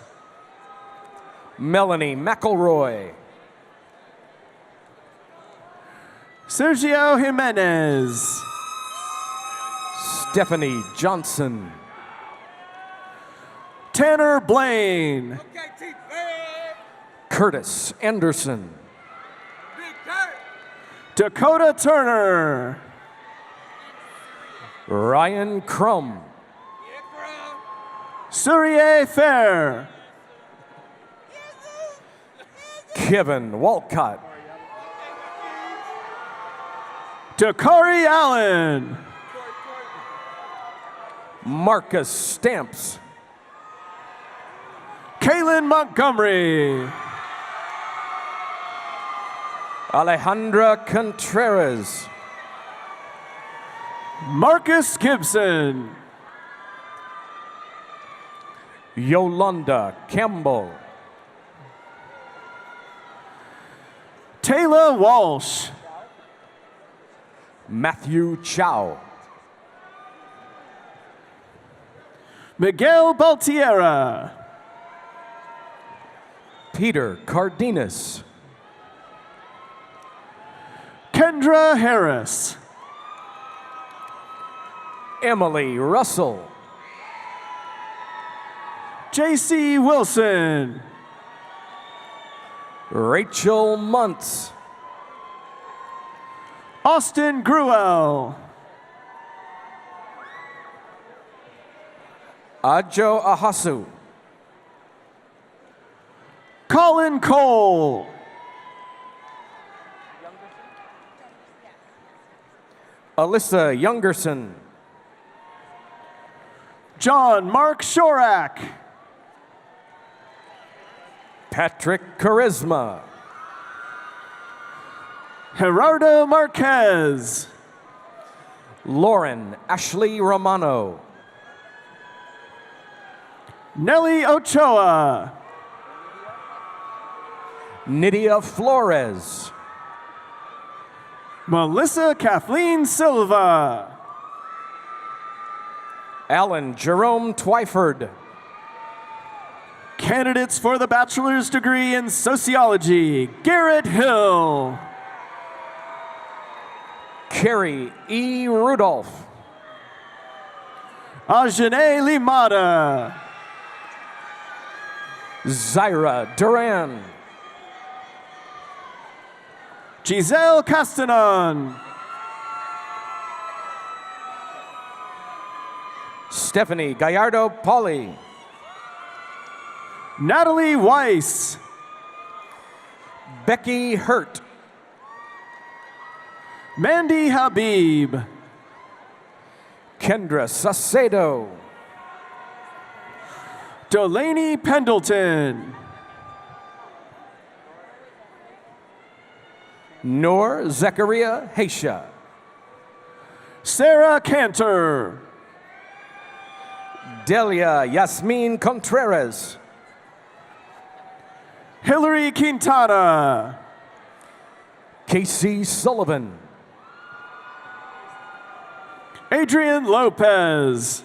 Speaker 12: Melanie McElroy.
Speaker 13: Sergio Jimenez.
Speaker 12: Stephanie Johnson.
Speaker 13: Tanner Blaine.
Speaker 12: Curtis Anderson.
Speaker 13: Dakota Turner.
Speaker 12: Ryan Crum.
Speaker 13: Surya Fair.
Speaker 12: Kevin Walcott.
Speaker 13: Dakari Allen.
Speaker 12: Marcus Stamps.
Speaker 13: Kaylin Montgomery.
Speaker 12: Alejandra Contreras.
Speaker 13: Marcus Gibson.
Speaker 12: Yolanda Campbell.
Speaker 13: Taylor Walsh.
Speaker 12: Matthew Chow.
Speaker 13: Miguel Baltierra.
Speaker 12: Peter Cardenas.
Speaker 13: Kendra Harris.
Speaker 12: Emily Russell.
Speaker 13: JC Wilson.
Speaker 12: Rachel Muntz.
Speaker 13: Austin Gruel.
Speaker 12: Ajo Ahasu.
Speaker 13: Colin Cole.
Speaker 12: Alyssa Youngerson.
Speaker 13: John Mark Shorak.
Speaker 12: Patrick Charisma.
Speaker 13: Gerardo Marquez.
Speaker 12: Lauren Ashley Romano.
Speaker 13: Nelly Ochoa.
Speaker 12: Nydia Flores.
Speaker 13: Melissa Kathleen Silva.
Speaker 12: Alan Jerome Twyford.
Speaker 13: Candidates for the bachelor's degree in sociology, Garrett Hill.
Speaker 12: Carrie E. Rudolph.
Speaker 13: Ajane Limada.
Speaker 12: Zaira Duran.
Speaker 13: Giselle Castanon.
Speaker 12: Stephanie Gallardo Pauly.
Speaker 13: Natalie Weiss.
Speaker 12: Becky Hurt.
Speaker 13: Mandy Habib.
Speaker 12: Kendra Sacedo.
Speaker 13: Delaney Pendleton.
Speaker 12: Noor Zechariah Haisha.
Speaker 13: Sarah Cantor.
Speaker 12: Delia Yasmin Contreras.
Speaker 13: Hillary Quintana.
Speaker 12: Casey Sullivan.
Speaker 13: Adrian Lopez.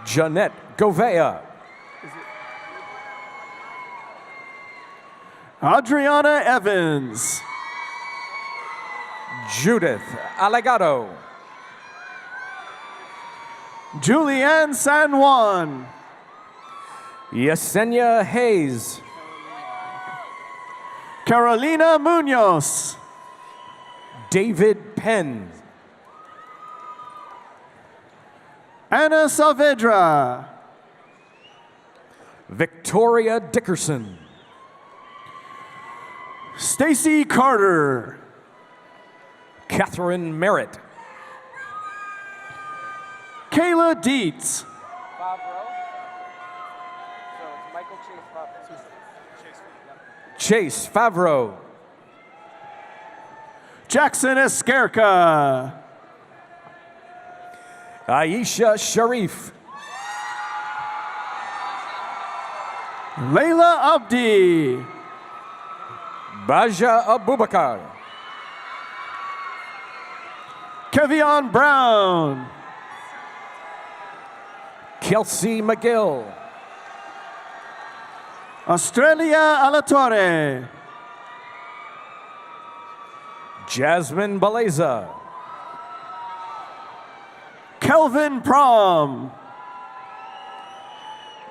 Speaker 12: Jeanette Govea.
Speaker 13: Adriana Evans.
Speaker 12: Judith Allegado.
Speaker 13: Julianne San Juan.
Speaker 12: Yesenia Hayes.
Speaker 13: Carolina Munoz.
Speaker 12: David Penn.
Speaker 13: Anna Saavedra.
Speaker 12: Victoria Dickerson.
Speaker 13: Stacy Carter.
Speaker 12: Catherine Merritt.
Speaker 13: Kayla Dietz.
Speaker 14: Favreau. So it's Michael Chase Favreau.
Speaker 12: Chase Favreau.
Speaker 13: Jackson Esquerca.
Speaker 12: Aisha Sharif.
Speaker 13: Layla Abdi.
Speaker 12: Baja Abubakar.
Speaker 13: Kevion Brown.
Speaker 12: Kelsey McGill.
Speaker 13: Australia Alatorre.
Speaker 12: Jasmine Baleza.
Speaker 13: Kelvin Prom.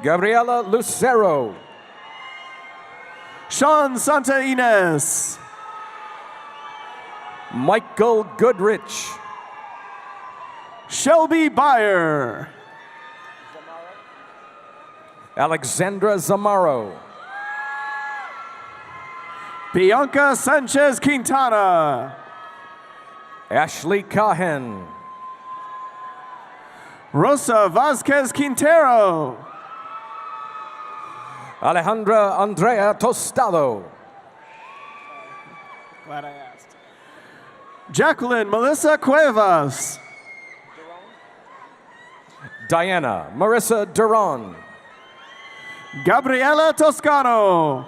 Speaker 12: Gabriela Lucero.
Speaker 13: Sean Santa Ines.
Speaker 12: Michael Goodrich.
Speaker 13: Shelby Byer.
Speaker 12: Alexandra Zamaro.
Speaker 13: Bianca Sanchez Quintana.
Speaker 12: Ashley Cahen.
Speaker 13: Rosa Vasquez Quintero.
Speaker 12: Alejandra Andrea Tostado.
Speaker 13: Glad I asked. Jacqueline Melissa Cuevas.
Speaker 12: Diana Marissa Duran.
Speaker 13: Gabriela Toscano.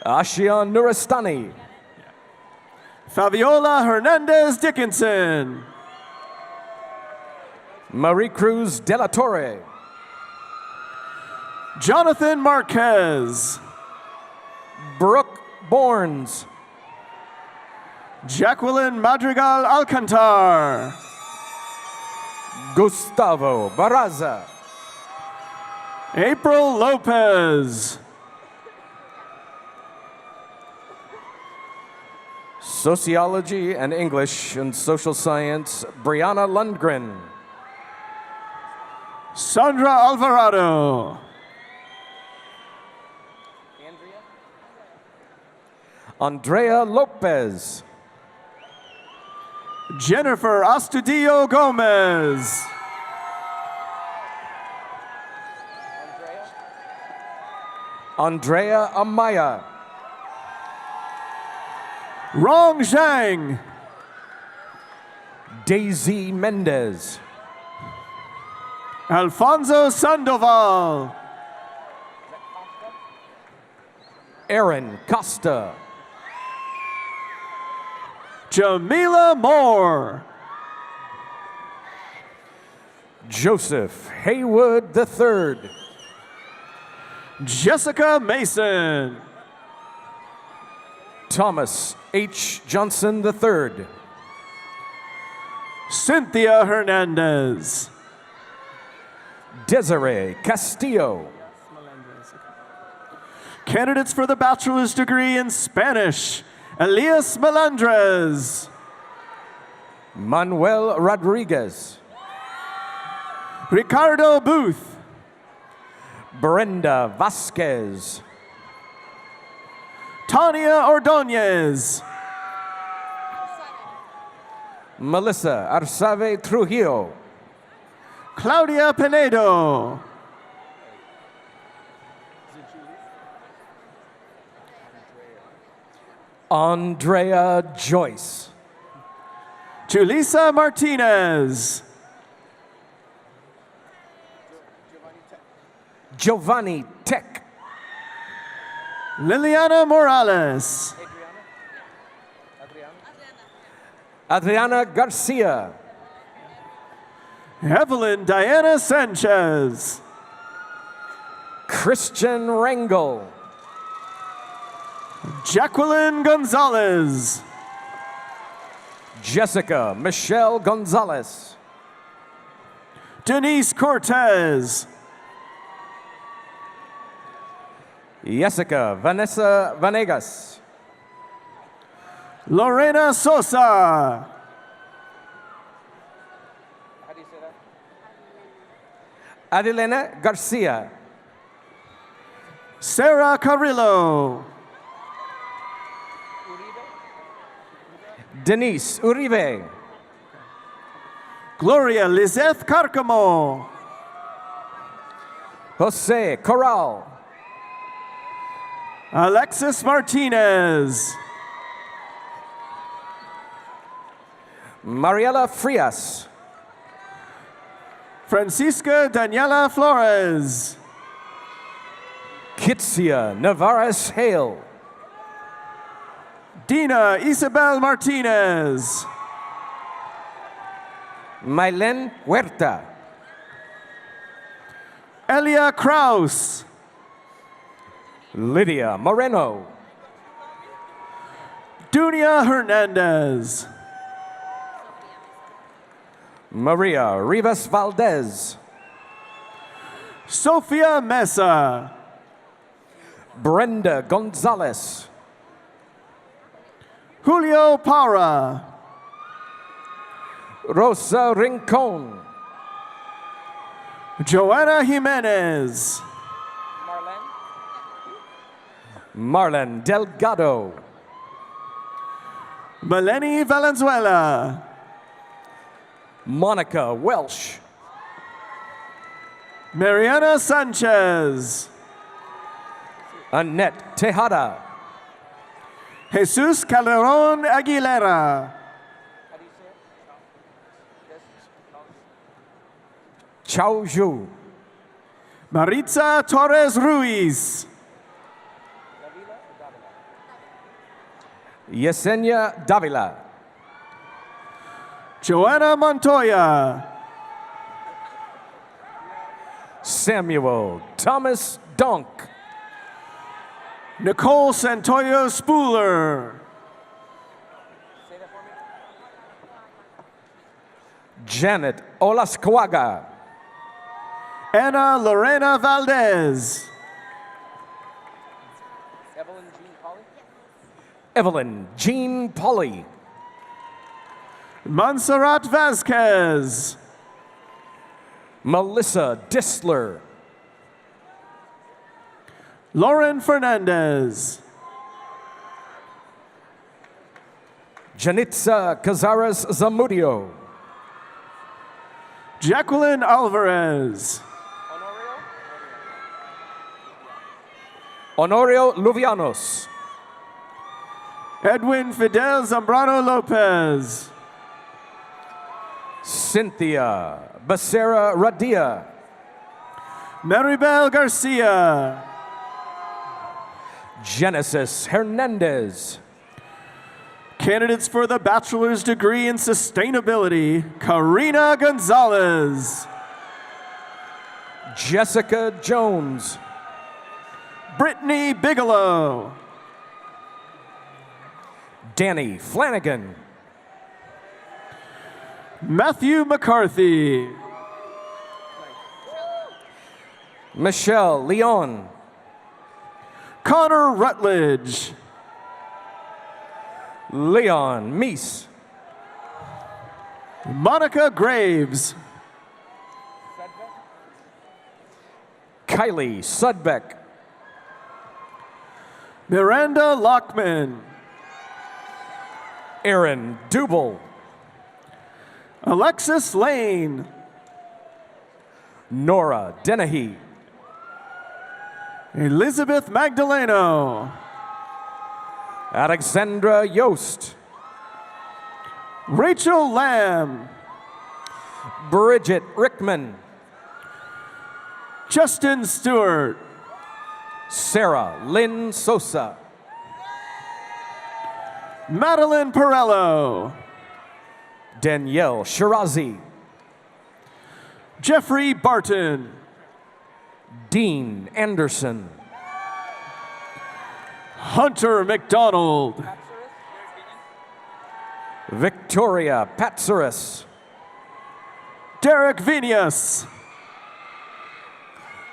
Speaker 12: Ashia Nuristani.
Speaker 13: Fabiola Hernandez Dickinson.
Speaker 12: Marie Cruz de la Torre.
Speaker 13: Jonathan Marquez.
Speaker 12: Brooke Borns.
Speaker 13: Jacqueline Madrigal Alcantar.
Speaker 12: Gustavo Barraza.
Speaker 13: April Lopez.
Speaker 12: Sociology and English and Social Science, Brianna Lundgren.
Speaker 13: Sandra Alvarado.
Speaker 12: Andrea Lopez.
Speaker 13: Jennifer Astudillo Gomez.
Speaker 12: Andrea Amaya.
Speaker 13: Rong Zhang.
Speaker 12: Daisy Mendez.
Speaker 13: Alfonso Sandoval.
Speaker 12: Aaron Costa.
Speaker 13: Jamila Moore.
Speaker 12: Joseph Haywood III.
Speaker 13: Jessica Mason.
Speaker 12: Thomas H. Johnson III.
Speaker 13: Cynthia Hernandez.
Speaker 12: Desiree Castillo.
Speaker 13: Candidates for the bachelor's degree in Spanish, Elias Melendrez.
Speaker 12: Manuel Rodriguez.
Speaker 13: Ricardo Booth.
Speaker 12: Brenda Vasquez.
Speaker 13: Tania Ordonez.
Speaker 12: Melissa Arsabe Trujillo.
Speaker 13: Claudia Pinedo.
Speaker 12: Andrea Joyce.
Speaker 13: Julissa Martinez.
Speaker 12: Giovanni Tech.
Speaker 13: Liliana Morales.
Speaker 12: Adriana Garcia.
Speaker 13: Evelyn Diana Sanchez.
Speaker 12: Christian Rangel.
Speaker 13: Jacqueline Gonzalez.
Speaker 12: Jessica Michelle Gonzalez.
Speaker 13: Denise Cortez.
Speaker 12: Jessica Vanessa Vanegas.
Speaker 13: Lorena Sosa.
Speaker 14: How do you say that?
Speaker 12: Adilena Garcia.
Speaker 13: Sarah Carrillo.
Speaker 12: Denise Uribe.
Speaker 13: Gloria Lizeth Carcamo.
Speaker 12: Jose Corral.
Speaker 13: Alexis Martinez.
Speaker 12: Mariela Frias.
Speaker 13: Francisca Daniela Flores.
Speaker 12: Kitsia Navarez Hale.
Speaker 13: Dina Isabel Martinez.
Speaker 12: Mailen Huerta.
Speaker 13: Elia Kraus.
Speaker 12: Lydia Moreno.
Speaker 13: Dunia Hernandez.
Speaker 12: Maria Rivas Valdez.
Speaker 13: Sofia Mesa.
Speaker 12: Brenda Gonzalez.
Speaker 13: Julio Para.
Speaker 12: Rosa Rincon.
Speaker 13: Joanna Jimenez.
Speaker 12: Marlon Delgado.
Speaker 13: Melanie Valenzuela.
Speaker 12: Monica Welsh.
Speaker 13: Mariana Sanchez.
Speaker 12: Annette Tejada.
Speaker 13: Jesus Calderon Aguilera.
Speaker 12: Chao Zhu.
Speaker 13: Maritza Torres Ruiz.
Speaker 12: Yesenia Davila.
Speaker 13: Joanna Montoya.
Speaker 12: Samuel Thomas Donk.
Speaker 13: Nicole Santoyo Spooler.
Speaker 12: Janet Olascuaga.
Speaker 13: Ana Lorena Valdez.
Speaker 12: Evelyn Jean Polly.
Speaker 13: Montserrat Vasquez.
Speaker 12: Melissa Disler.
Speaker 13: Lauren Fernandez.
Speaker 12: Janitza Cazares Zamudio.
Speaker 13: Jacqueline Alvarez.
Speaker 12: Honorio Luvianos.
Speaker 13: Edwin Fidel Zambrano Lopez.
Speaker 12: Cynthia Becerra Radia.
Speaker 13: Maribel Garcia.
Speaker 12: Genesis Hernandez.
Speaker 13: Candidates for the Bachelor's degree in Sustainability, Karina Gonzalez.
Speaker 12: Jessica Jones.
Speaker 13: Brittany Bigelow.
Speaker 12: Danny Flanagan.
Speaker 13: Matthew McCarthy.
Speaker 12: Michelle Leon.
Speaker 13: Connor Rutledge.
Speaker 12: Leon Meese.
Speaker 13: Monica Graves.
Speaker 12: Kylie Sudbeck.
Speaker 13: Miranda Lockman.
Speaker 12: Aaron Dubel.
Speaker 13: Alexis Lane.
Speaker 12: Nora Dennehy.
Speaker 13: Elizabeth Magdaleno.
Speaker 12: Alexandra Yost.
Speaker 13: Rachel Lamb.
Speaker 12: Bridget Rickman.
Speaker 13: Justin Stewart.
Speaker 12: Sarah Lynn Sosa.
Speaker 13: Madeline Perello.
Speaker 12: Danielle Shirazi.
Speaker 13: Jeffrey Barton.
Speaker 12: Dean Anderson.
Speaker 13: Hunter McDonald.
Speaker 12: Victoria Patsaris.
Speaker 13: Derek Vinas.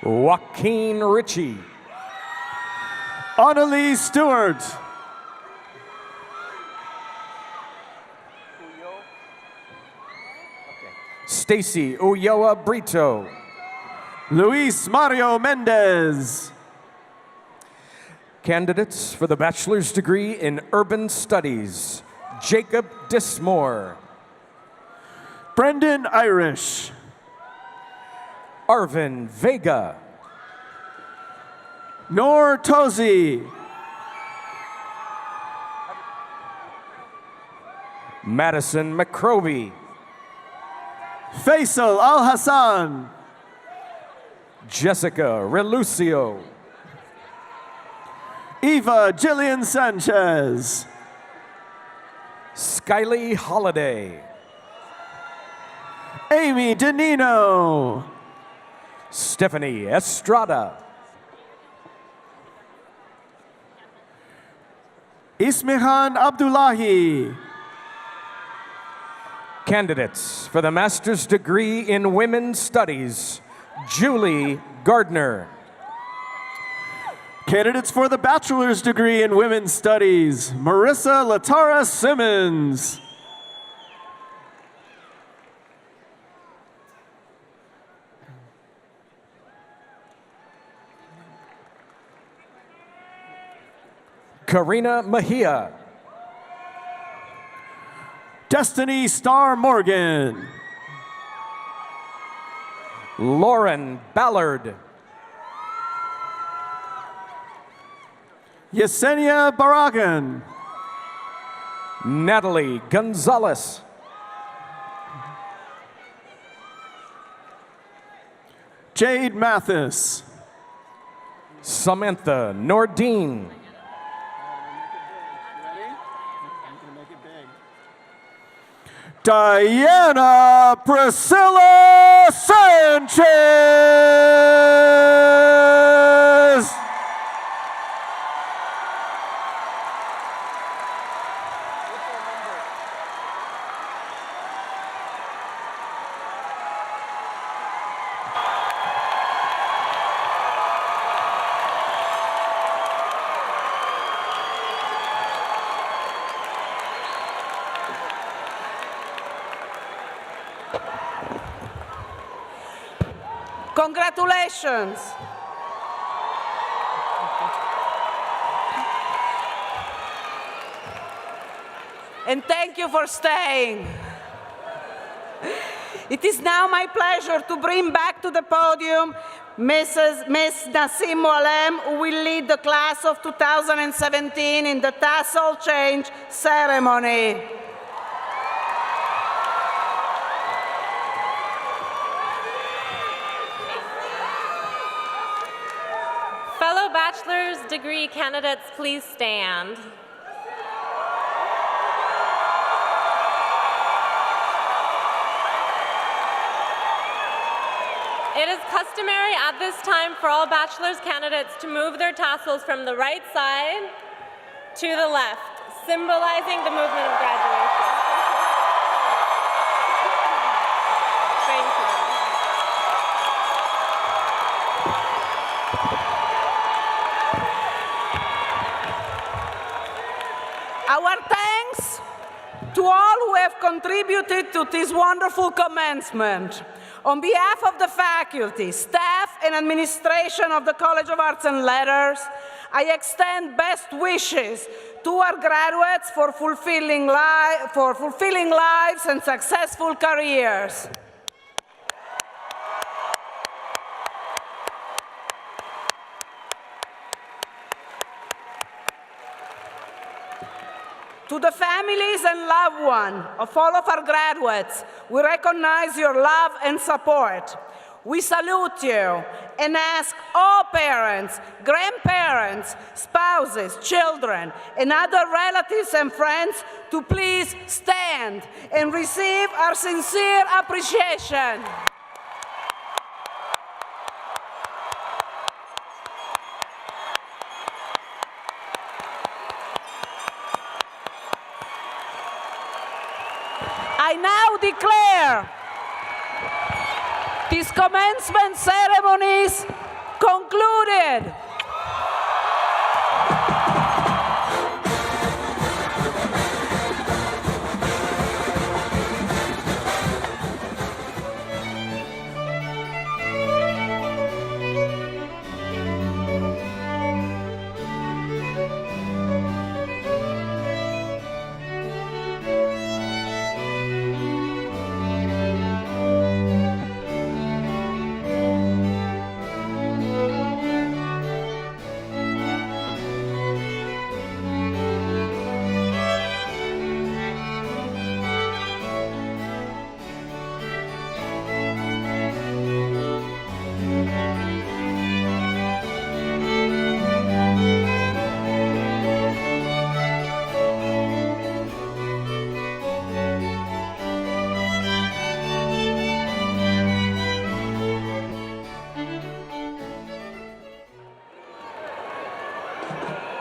Speaker 12: Joaquin Ritchie.
Speaker 13: Annalise Stewart.
Speaker 12: Stacy Ulloa Brito.
Speaker 13: Luis Mario Mendez.
Speaker 12: Candidates for the bachelor's degree in urban studies, Jacob Dismore,
Speaker 13: Brendan Irish,
Speaker 12: Arvin Vega,
Speaker 13: Noor Tozi,
Speaker 12: Madison McCroby,
Speaker 13: Faisal Al-Hassan,
Speaker 12: Jessica Relucio,
Speaker 13: Eva Jillian Sanchez,
Speaker 12: Skyly Holiday,
Speaker 13: Amy Danino,
Speaker 12: Stephanie Estrada,
Speaker 13: Ismihan Abdullahi,
Speaker 12: Candidates for the master's degree in women's studies, Julie Gardner,
Speaker 13: Candidates for the bachelor's degree in women's studies, Marissa Latara Simmons,
Speaker 12: Karina Mejia,
Speaker 13: Destiny Star Morgan,
Speaker 12: Lauren Ballard,
Speaker 13: Yesenia Baragan,
Speaker 12: Natalie Gonzalez,
Speaker 13: Jade Mathis,
Speaker 12: Samantha Nordine,
Speaker 13: Diana Priscilla Sanchez.
Speaker 2: Congratulations. And thank you for staying. It is now my pleasure to bring back to the podium Miss Nassim Moalem, who will lead the class of 2017 in the tassel change ceremony.
Speaker 10: Fellow bachelor's degree candidates, please stand. It is customary at this time for all bachelor's candidates to move their tassels from the right side to the left, symbolizing the movement of graduation. Thank you.
Speaker 2: Our thanks to all who have contributed to this wonderful commencement. On behalf of the faculty, staff, and administration of the College of Arts and Letters, I extend best wishes to our graduates for fulfilling lives and successful careers. To the families and loved ones of all of our graduates, we recognize your love and support. We salute you and ask all parents, grandparents, spouses, children, and other relatives and friends to please stand and receive our sincere appreciation. I now declare this commencement ceremonies concluded.